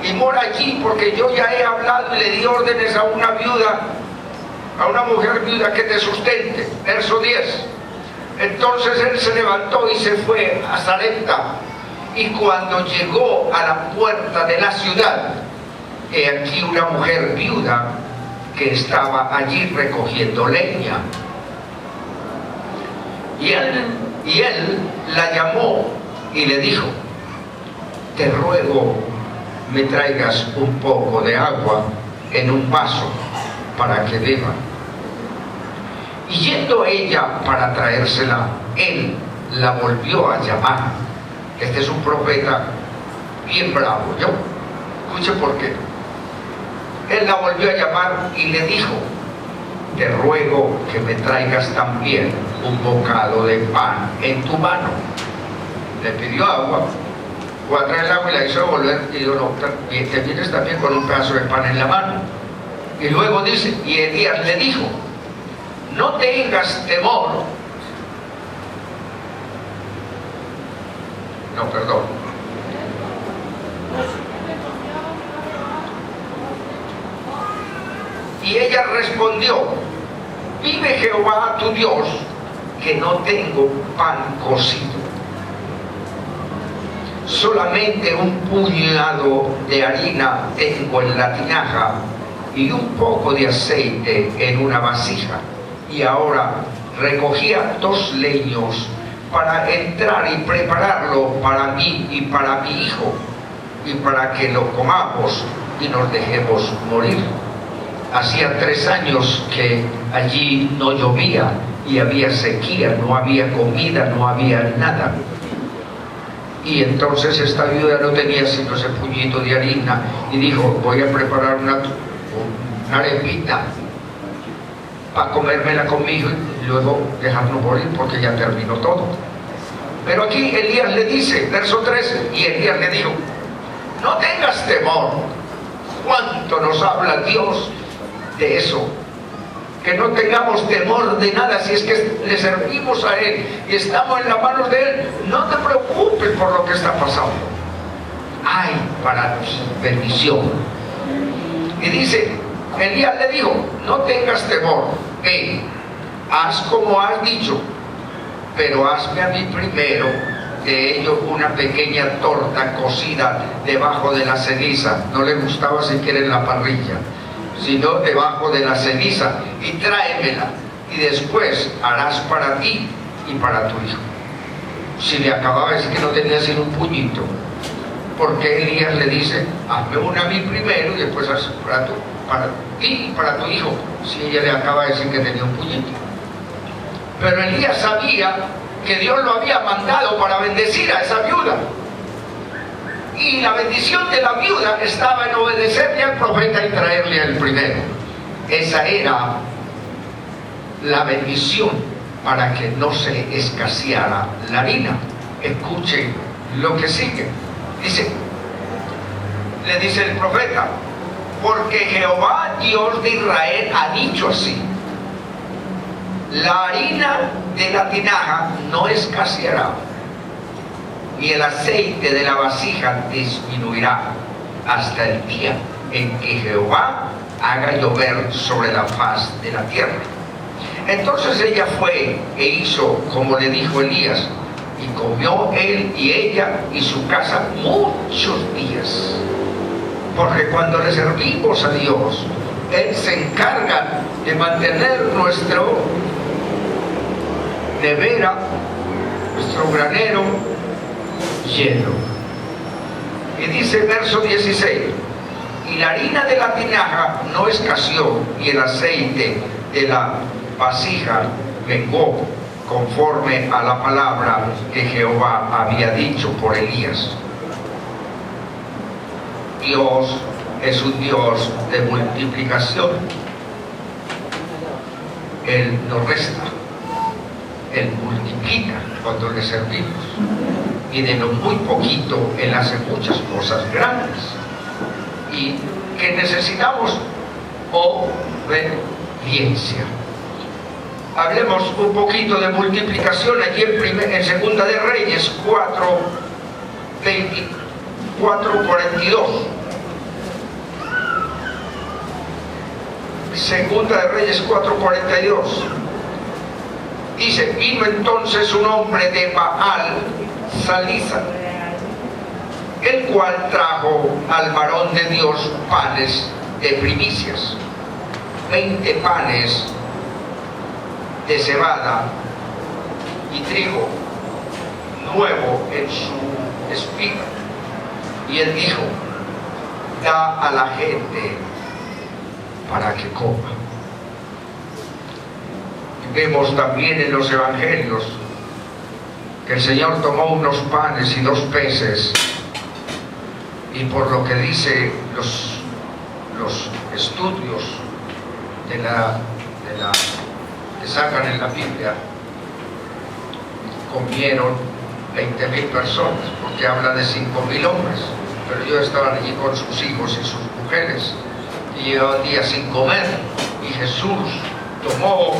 y mora allí, porque yo ya he hablado y le di órdenes a una viuda, a una mujer viuda que te sustente. Verso 10. Entonces él se levantó y se fue a Sarepta. Y cuando llegó a la puerta de la ciudad, he aquí una mujer viuda que estaba allí recogiendo leña. Y él la llamó y le dijo, te ruego me traigas un poco de agua en un vaso para que beba. Y yendo ella para traérsela, él la volvió a llamar. Este es un profeta bien bravo, ¿yo? Escuche por qué. Él la volvió a llamar y le dijo, te ruego que me traigas también un bocado de pan en tu mano. Le pidió agua, fue a traer el agua y la hizo volver y dijo, no, te vienes también con un pedazo de pan en la mano. Y luego dice, y Elías le dijo, no tengas temor. No, perdón. Y ella respondió, vive Jehová tu Dios, que no tengo pan cocido, solamente un puñado de harina tengo en la tinaja y un poco de aceite en una vasija. Y ahora recogía 2 leños para entrar y prepararlo para mí y para mi hijo, y para que lo comamos y nos dejemos morir. Hacía 3 años que allí no llovía y había sequía, no había comida, no había nada. Y entonces esta viuda no tenía sino ese puñito de harina y dijo: voy a preparar una arepita para comérmela conmigo y luego dejarnos morir porque ya terminó todo. Pero aquí Elías le dice, verso 13, y Elías le dijo: no tengas temor. ¿Cuánto nos habla Dios de eso? Que no tengamos temor de nada si es que le servimos a Él y estamos en las manos de Él. No te preocupes por lo que está pasando. Hay para ti bendición. Y dice, Elías le dijo: no tengas temor, haz como has dicho, pero hazme a mí primero de ello una pequeña torta cocida debajo de la ceniza. No le gustaba siquiera en la parrilla, sino debajo de la ceniza, y tráemela, y después harás para ti y para tu hijo. Si le acababa de decir que no tenía sino un puñito, porque Elías le dice: hazme una a mí primero y después haz para ti y para tu hijo, si ella le acaba de decir que tenía un puñito. Pero Elías sabía que Dios lo había mandado para bendecir a esa viuda, y la bendición de la viuda estaba en obedecerle al profeta y traerle el primero. Esa era la bendición para que no se escaseara la harina. Escuchen lo que sigue. Le dice el profeta: porque Jehová Dios de Israel ha dicho así: la harina de la tinaja no escaseará, y el aceite de la vasija disminuirá, hasta el día en que Jehová haga llover sobre la faz de la tierra. Entonces ella fue e hizo como le dijo Elías, y comió él y ella y su casa muchos días. Porque cuando le servimos a Dios, Él se encarga de mantener nuestro nevera, nuestro granero lleno. Y dice el verso 16: y la harina de la tinaja no escaseó, y el aceite de la vasija menguó, conforme a la palabra que Jehová había dicho por Elías. Dios es un Dios de multiplicación. Él no resta, Él multiplica cuando le servimos, y de lo muy poquito Él hace muchas cosas grandes, y que necesitamos obediencia. Hablemos un poquito de multiplicación allí en Segunda de Reyes 4:42. Segunda de Reyes 4:42. Dice: vino entonces un hombre de Baal Salisa, el cual trajo al varón de Dios panes de primicias, 20 panes de cebada y trigo nuevo en su espiga. Y él dijo: da a la gente para que coma. Vemos también en los evangelios que el Señor tomó unos panes y 2 peces, y por lo que dice los estudios que sacan en la Biblia, comieron 20.000 personas, porque habla de 5.000 hombres, pero ellos estaban allí con sus hijos y sus mujeres, y llevaban días sin comer, y Jesús tomó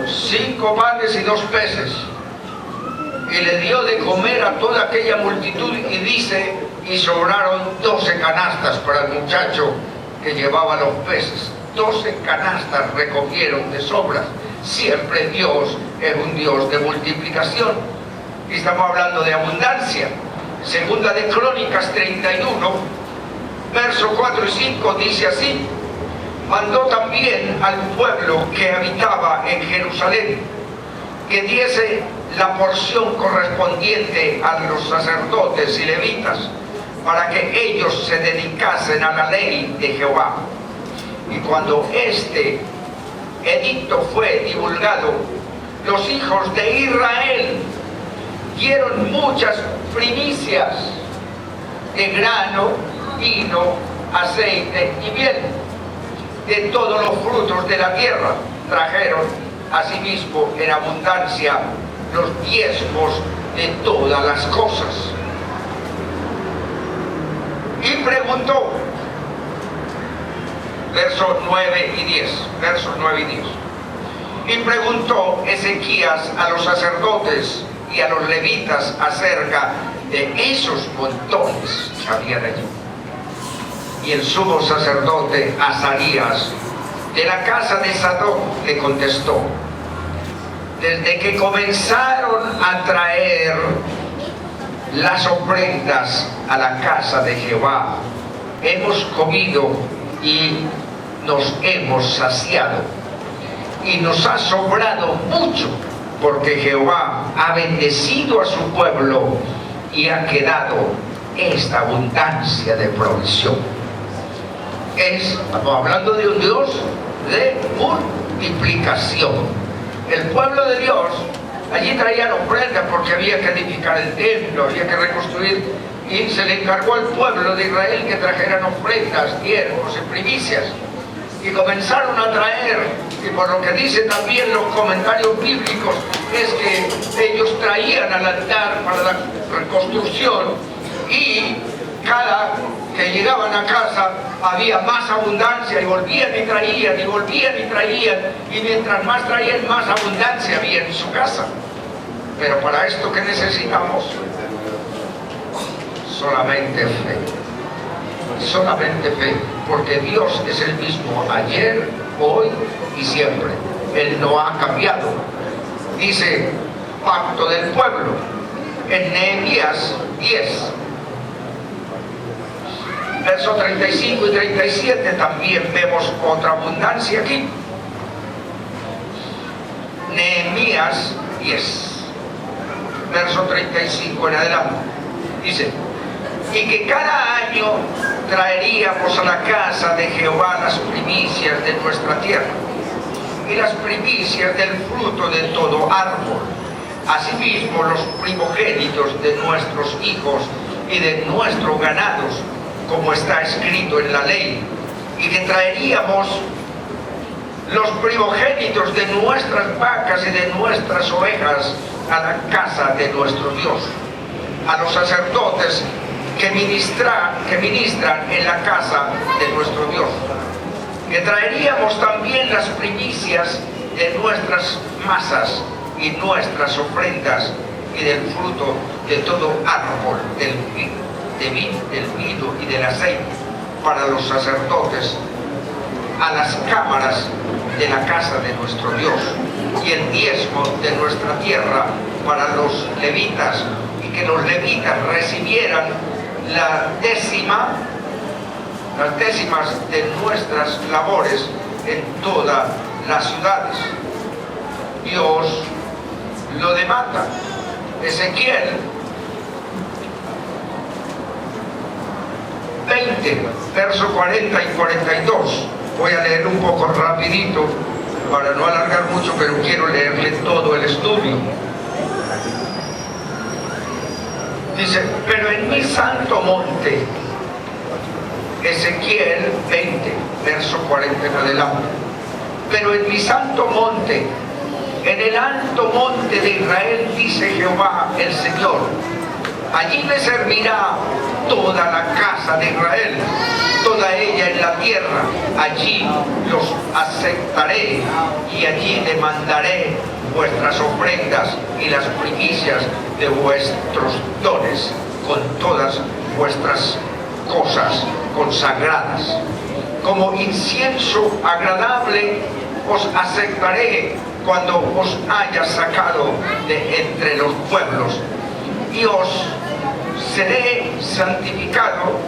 5 panes y 2 peces, y le dio de comer a toda aquella multitud, y dice, y sobraron 12 canastas para el muchacho que llevaba los peces. 12 canastas recogieron de sobras. Siempre Dios es un Dios de multiplicación, y estamos hablando de abundancia. Segunda de Crónicas 31, versos 4 y 5 dice así: mandó también al pueblo que habitaba en Jerusalén que diese la porción correspondiente a los sacerdotes y levitas, para que ellos se dedicasen a la ley de Jehová. Y cuando este edicto fue divulgado, los hijos de Israel dieron muchas primicias de grano, vino, aceite y miel, de todos los frutos de la tierra. Trajeron asimismo en abundancia los diezmos de todas las cosas. Y preguntó, versos 9 y 10, y preguntó Ezequías a los sacerdotes y a los levitas acerca de esos montones que habían allí. Y el sumo sacerdote Azarías, de la casa de Sadoc, le contestó: desde que comenzaron a traer las ofrendas a la casa de Jehová, hemos comido y nos hemos saciado, y nos ha sobrado mucho, porque Jehová ha bendecido a su pueblo y ha quedado esta abundancia de provisión. Estamos hablando de un Dios de multiplicación. El pueblo de Dios allí traían ofrendas porque había que edificar el templo, había que reconstruir, y se le encargó al pueblo de Israel que trajeran ofrendas, diezmos y primicias, y comenzaron a traer, y por lo que dicen también los comentarios bíblicos, es que ellos traían al altar para la reconstrucción, y cada que llegaban a casa había más abundancia, y volvían y traían, y volvían y traían, y mientras más traían, más abundancia había en su casa. Pero para esto, ¿qué necesitamos? Solamente fe. Solamente fe, porque Dios es el mismo ayer, hoy y siempre. Él no ha cambiado. Dice pacto del pueblo en Nehemías 10, versos 35 y 37. También vemos otra abundancia aquí. Nehemías 10, verso 35 en adelante, dice: y que cada año traeríamos a la casa de Jehová las primicias de nuestra tierra, y las primicias del fruto de todo árbol, asimismo los primogénitos de nuestros hijos y de nuestros ganados, como está escrito en la ley, y que traeríamos los primogénitos de nuestras vacas y de nuestras ovejas a la casa de nuestro Dios, a los sacerdotes que ministran en la casa de nuestro Dios, que traeríamos también las primicias de nuestras masas y nuestras ofrendas y del fruto de todo árbol, del vino y del aceite, para los sacerdotes, a las cámaras de la casa de nuestro Dios, y el diezmo de nuestra tierra para los levitas, y que los levitas recibieran las décimas de nuestras labores en todas las ciudades. Dios lo demanda. Ezequiel 20, verso 40 y 42. Voy a leer un poco rapidito para no alargar mucho, pero quiero leerle todo el estudio. Dice: pero en mi santo monte, Ezequiel 20, verso 40 en adelante, pero en mi santo monte, en el alto monte de Israel, dice Jehová el Señor, allí me servirá toda la casa de Israel, toda ella en la tierra, allí los aceptaré y allí demandaré vuestras ofrendas y las primicias de vuestros dones con todas vuestras cosas consagradas. Como incienso agradable os aceptaré cuando os haya sacado de entre los pueblos, y os seré santificado,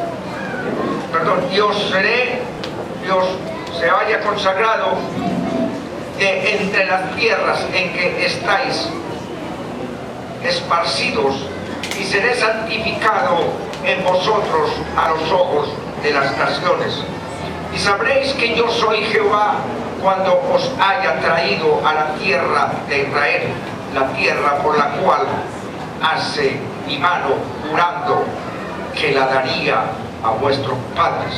y os se haya consagrado de entre las tierras en que estáis esparcidos, y seré santificado en vosotros a los ojos de las naciones. Y sabréis que yo soy Jehová cuando os haya traído a la tierra de Israel, la tierra por la cual hace mi mano jurando que la daría a vuestros padres.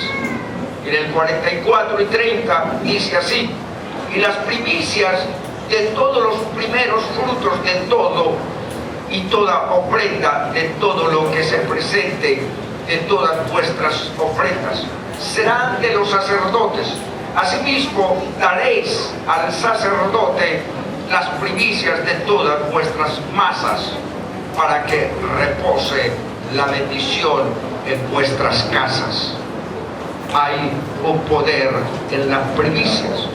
En el 44 y 30 dice así: y las primicias de todos los primeros frutos de todo y toda ofrenda de todo lo que se presente de todas vuestras ofrendas serán de los sacerdotes. Asimismo daréis al sacerdote las primicias de todas vuestras masas, para que repose la bendición en vuestras casas. Hay un poder en las primicias.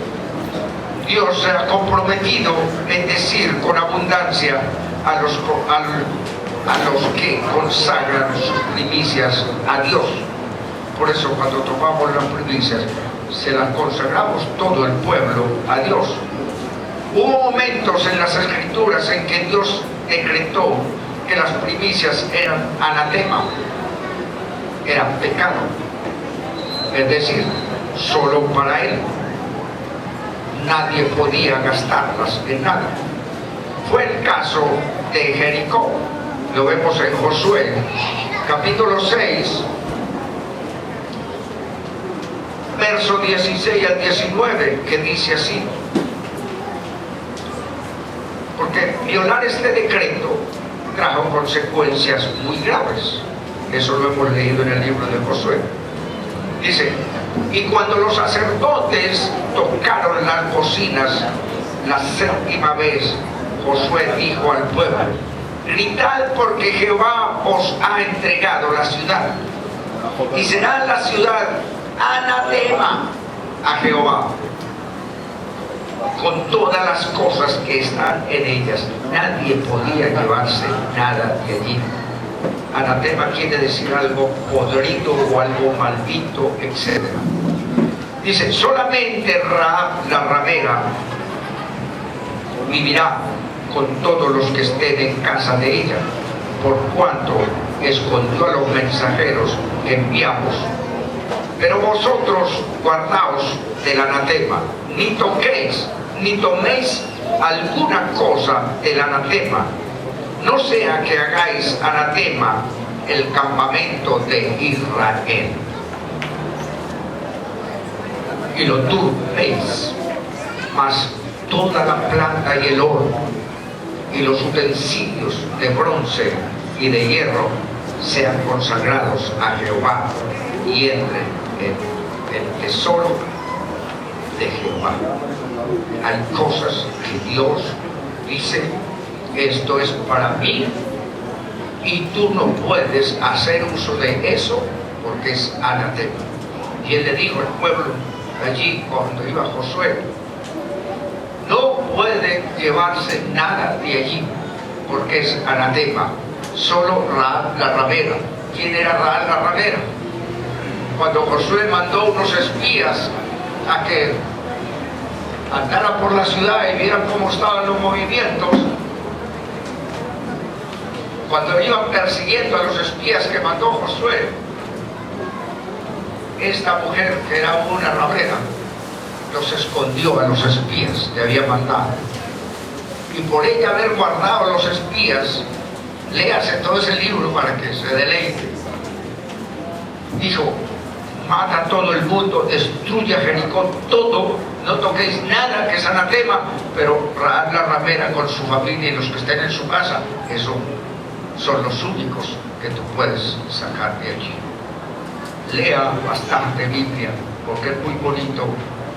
Dios se ha comprometido en bendecir con abundancia a los que consagran sus primicias a Dios. Por eso cuando tomamos las primicias, se las consagramos todo el pueblo a Dios. Hubo momentos en las Escrituras en que Dios decretó que las primicias eran anatema, eran pecado, es decir, solo para Él. Nadie podía gastarlas en nada. Fue el caso de Jericó. Lo vemos en Josué, capítulo 6, verso 16 al 19, que dice así: porque violar este decreto trajo consecuencias muy graves. Eso lo hemos leído en el libro de Josué. Dice: y cuando los sacerdotes tocaron las bocinas la séptima vez, Josué dijo al pueblo: gritad, porque Jehová os ha entregado la ciudad, y será la ciudad anatema a Jehová, con todas las cosas que están en ellas. Nadie podía llevarse nada de allí. Anatema quiere decir algo podrido o algo maldito, etc. Dice: solamente Rahab la ramera vivirá con todos los que estén en casa de ella, por cuanto escondió a los mensajeros que enviamos. Pero vosotros guardaos del anatema, ni toquéis, ni toméis alguna cosa del anatema, no sea que hagáis anatema el campamento de Israel, y lo turbéis. Mas toda la plata y el oro y los utensilios de bronce y de hierro sean consagrados a Jehová, y entren en el tesoro de Jehová. Hay cosas que Dios dice: esto es para mí, y tú no puedes hacer uso de eso porque es anatema. Y él le dijo al pueblo allí cuando iba Josué: no puede llevarse nada de allí porque es anatema. Solo Rahab la ramera. ¿Quién era Rahab la ramera? Cuando Josué mandó unos espías a que andaran por la ciudad y vieran cómo estaban los movimientos, cuando iban persiguiendo a los espías que mandó Josué, esta mujer, que era una ramera, los escondió a los espías que había mandado. Y por ella haber guardado a los espías, léase todo ese libro para que se deleite. Dijo: mata a todo el mundo, destruye a Jericó todo, no toquéis nada que es anatema, pero Rahab la ramera con su familia y los que estén en su casa, eso son los únicos que tú puedes sacar de allí. Lea bastante Biblia, porque es muy bonito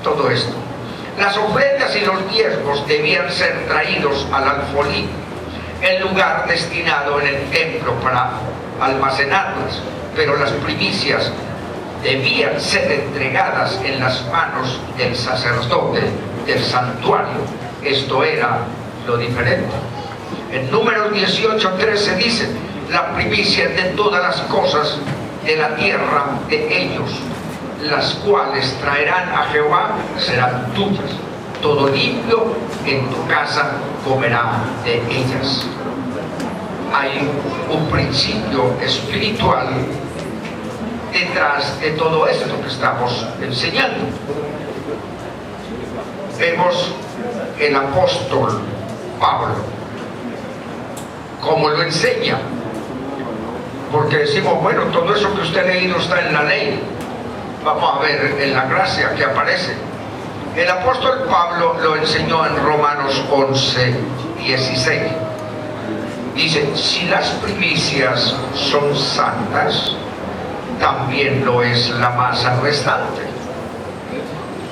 todo esto. Las ofrendas y los diezmos debían ser traídos al alfolí, el lugar destinado en el templo para almacenarlas, pero las primicias debían ser entregadas en las manos del sacerdote del santuario. Esto era lo diferente. En Números 18:13 dice: las primicias de todas las cosas de la tierra de ellos, las cuales traerán a Jehová, serán tuyas. todo limpio en tu casa comerá de ellas. Hay un principio espiritual detrás de todo esto que estamos enseñando. Vemos el apóstol Pablo cómo lo enseña, porque decimos, bueno, todo eso que usted ha leído está en la ley. Vamos a ver en la gracia que aparece. El apóstol Pablo lo enseñó en Romanos 11:16. Dice, si las primicias son santas, también lo es la masa restante.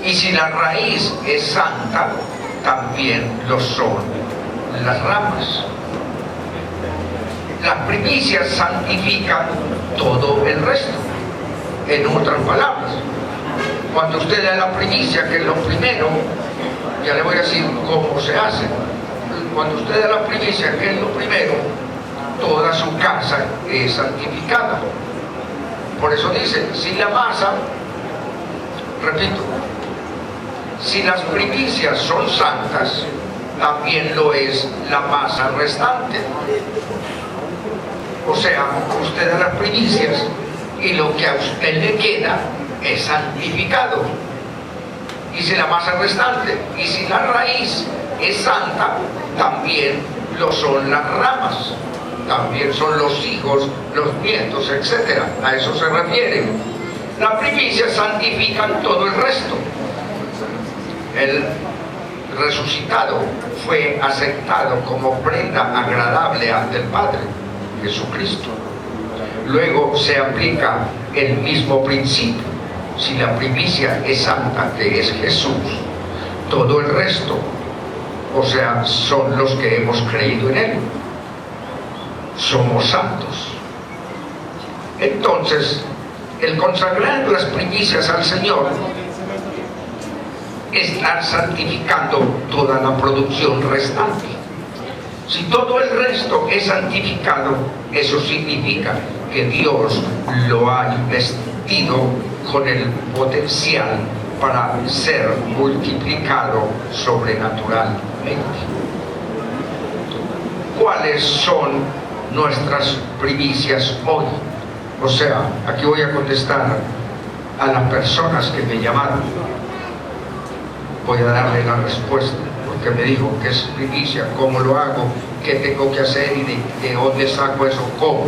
Y si la raíz es santa, también lo son las ramas. Las primicias santifican todo el resto. En otras palabras, cuando usted da la primicia, que es lo primero, ya le voy a decir cómo se hace. Cuando usted da la primicia, que es lo primero, toda su casa es santificada. Por eso dice, si la masa, repito, si las primicias son santas, también lo es la masa restante. O sea, usted da las primicias y lo que a usted le queda es santificado. Y si la masa restante, y si la raíz es santa, también lo son las ramas, también son los hijos, los nietos, etc. A eso se refiere. Las primicias santifican todo el resto. El resucitado fue aceptado como prenda agradable ante el Padre, Jesucristo. Luego se aplica el mismo principio. Si la primicia es santa, que es Jesús, todo el resto, o sea, son los que hemos creído en Él, somos santos. Entonces, el consagrar las primicias al Señor es estar santificando toda la producción restante. Si todo el resto es santificado, eso significa que Dios lo ha investido con el potencial para ser multiplicado sobrenaturalmente. ¿Cuáles son nuestras primicias hoy? O sea, aquí voy a contestar a las personas que me llamaron. Voy a darle la respuesta, porque me dijo que es primicia, cómo lo hago, qué tengo que hacer y de dónde saco eso, cómo.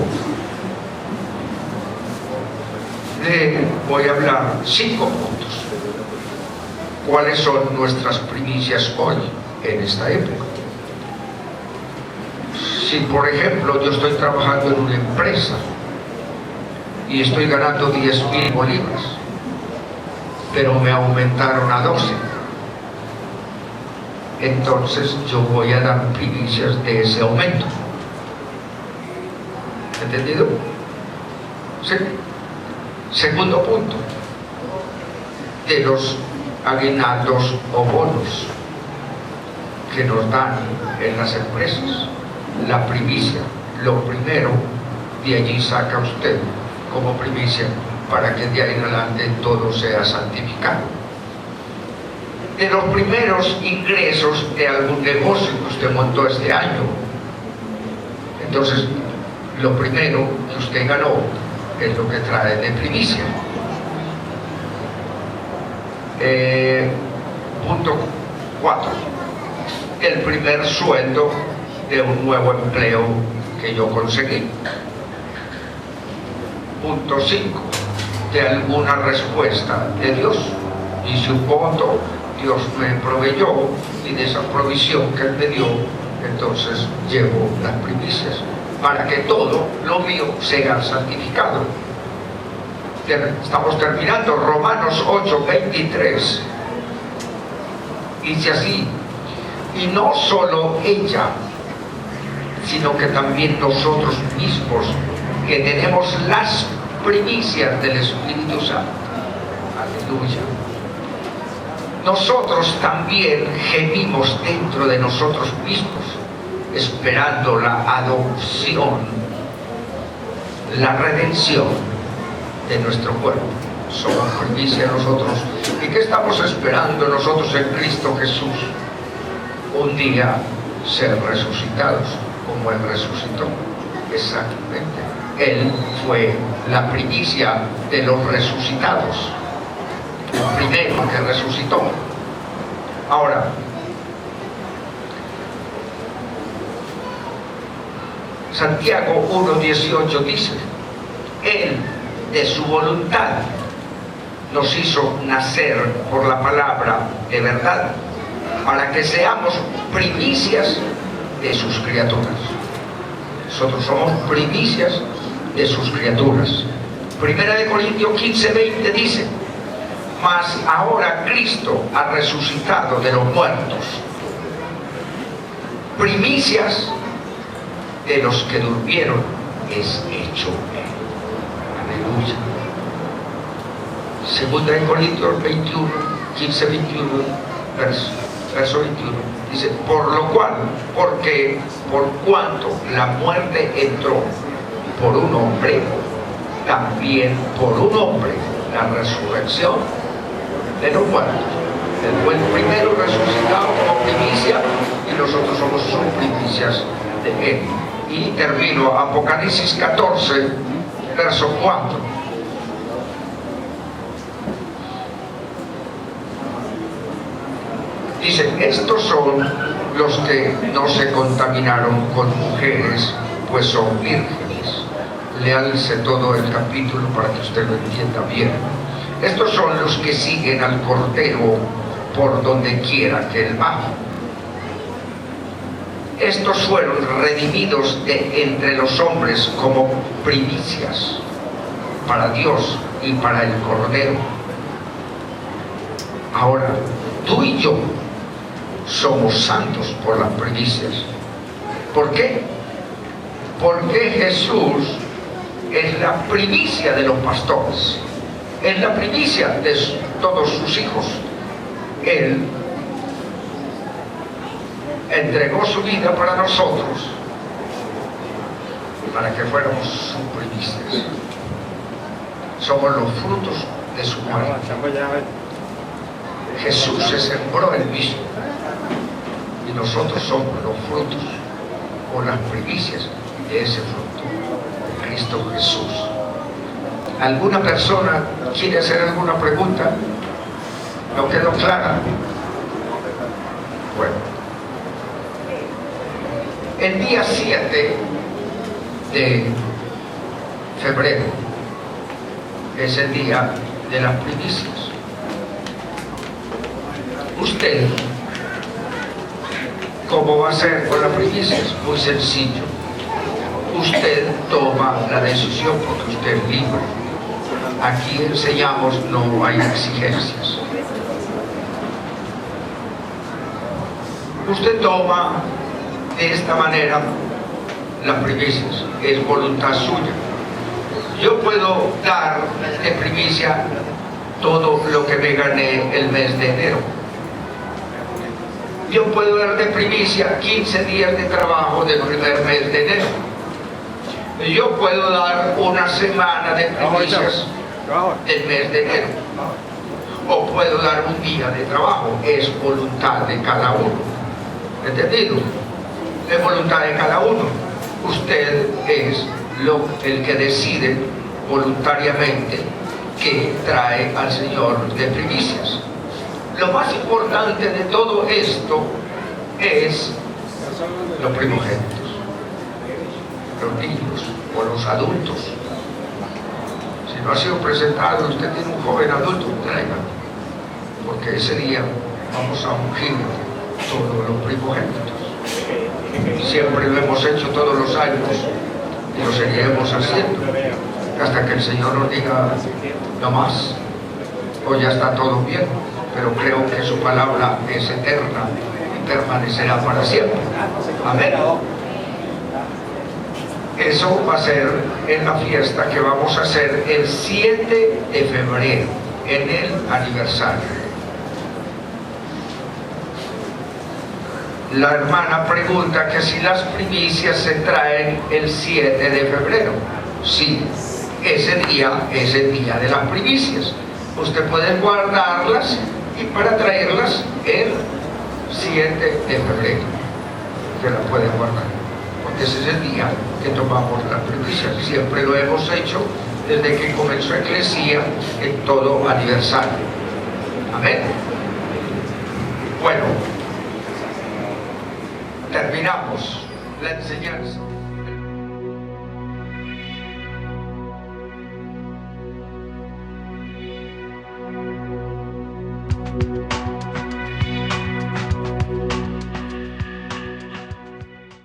Voy a hablar 5 puntos. ¿Cuáles son nuestras primicias hoy, en esta época? Si, por ejemplo, yo estoy trabajando en una empresa y estoy ganando 10.000 bolívares, pero me aumentaron a 12, entonces yo voy a dar primicias de ese aumento. ¿Entendido? ¿Sí? Segundo punto, de los aguinaldos o bonos que nos dan en las empresas, la primicia, lo primero, de allí saca usted como primicia para que de ahí en adelante todo sea santificado. De los primeros ingresos de algún negocio que usted montó este año, entonces lo primero que usted ganó es lo que trae de primicia. Punto 4, el primer sueldo de un nuevo empleo que yo conseguí. Punto 5, de alguna respuesta de Dios. Hice un voto, Dios me proveyó, y de esa provisión que Él me dio, entonces llevo las primicias para que todo lo mío sea santificado. Estamos terminando. Romanos 8:23 dice así: y no solo ella, sino que también nosotros mismos, que tenemos las primicias del Espíritu Santo. Aleluya. Nosotros también gemimos dentro de nosotros mismos, esperando la adopción, la redención de nuestro cuerpo. somos primicia nosotros. ¿Y qué estamos esperando nosotros en Cristo Jesús? Un día ser resucitados como Él resucitó. Exactamente. Él fue la primicia de los resucitados, el primero que resucitó. Ahora, Santiago 1:18 dice: Él de su voluntad nos hizo nacer por la palabra de verdad, para que seamos primicias de sus criaturas. Nosotros somos primicias de sus criaturas. Primera de Corintios 15:20 dice: mas ahora Cristo ha resucitado de los muertos, primicias de los que durmieron es hecho Él. Aleluya. Segunda de Corintios 21, 15-21, verso 21, dice: por lo cual, porque por cuanto la muerte entró por un hombre, también por un hombre la resurrección de los muertos. Él fue el primero resucitado como primicia y nosotros somos sus primicias de Él. Y termino Apocalipsis 14, verso 4. Dice: estos son los que no se contaminaron con mujeres, pues son vírgenes. Léanse todo el capítulo para que usted lo entienda bien. Estos son los que siguen al Cordero por donde quiera que Él va. Estos fueron redimidos de entre los hombres como primicias para Dios y para el Cordero. Ahora, tú y yo somos santos por las primicias. ¿Por qué? Porque Jesús es la primicia de los pastores, es la primicia de todos sus hijos. Él entregó su vida para nosotros, para que fuéramos sus primicias. Somos los frutos de su muerte. Jesús se sembró el mismo y nosotros somos los frutos o las primicias de ese fruto, de Cristo Jesús. ¿Alguna persona quiere hacer alguna pregunta? ¿No quedó clara? Bueno, el día 7 de febrero es el día de las primicias. Usted, ¿cómo va a ser con las primicias? Muy sencillo. Usted toma la decisión porque usted es libre. Aquí enseñamos, no hay exigencias. Usted toma de esta manera las primicias, es voluntad suya. Yo puedo dar de primicia todo lo que me gané el mes de enero. Yo puedo dar de primicia 15 días de trabajo del primer mes de enero. Yo puedo dar una semana de primicias del mes de enero. O puedo dar un día de trabajo. Es voluntad de cada uno. ¿Entendido? Es voluntad de cada uno. Usted es el que decide voluntariamente que trae al Señor de primicias. Lo más importante de todo esto es los primogénitos, los niños o los adultos. Si no ha sido presentado, usted tiene un joven adulto, traiga, porque ese día vamos a ungir todos los primogénitos. Siempre lo hemos hecho todos los años y lo seguiremos haciendo hasta que el Señor nos diga no más, o ya está todo bien. Pero creo que su palabra es eterna y permanecerá para siempre. Amén. Eso va a ser en la fiesta que vamos a hacer el 7 de febrero, en el aniversario. La hermana pregunta que si las primicias se traen el 7 de febrero. Sí, ese día es el día de las primicias. usted puede guardarlas y para traerlas el 7 de febrero. Se las puede guardar, porque ese es el día que tomamos la primicia. Siempre lo hemos hecho desde que comenzó Eclesia en todo aniversario. Amén. Bueno, terminamos la enseñanza.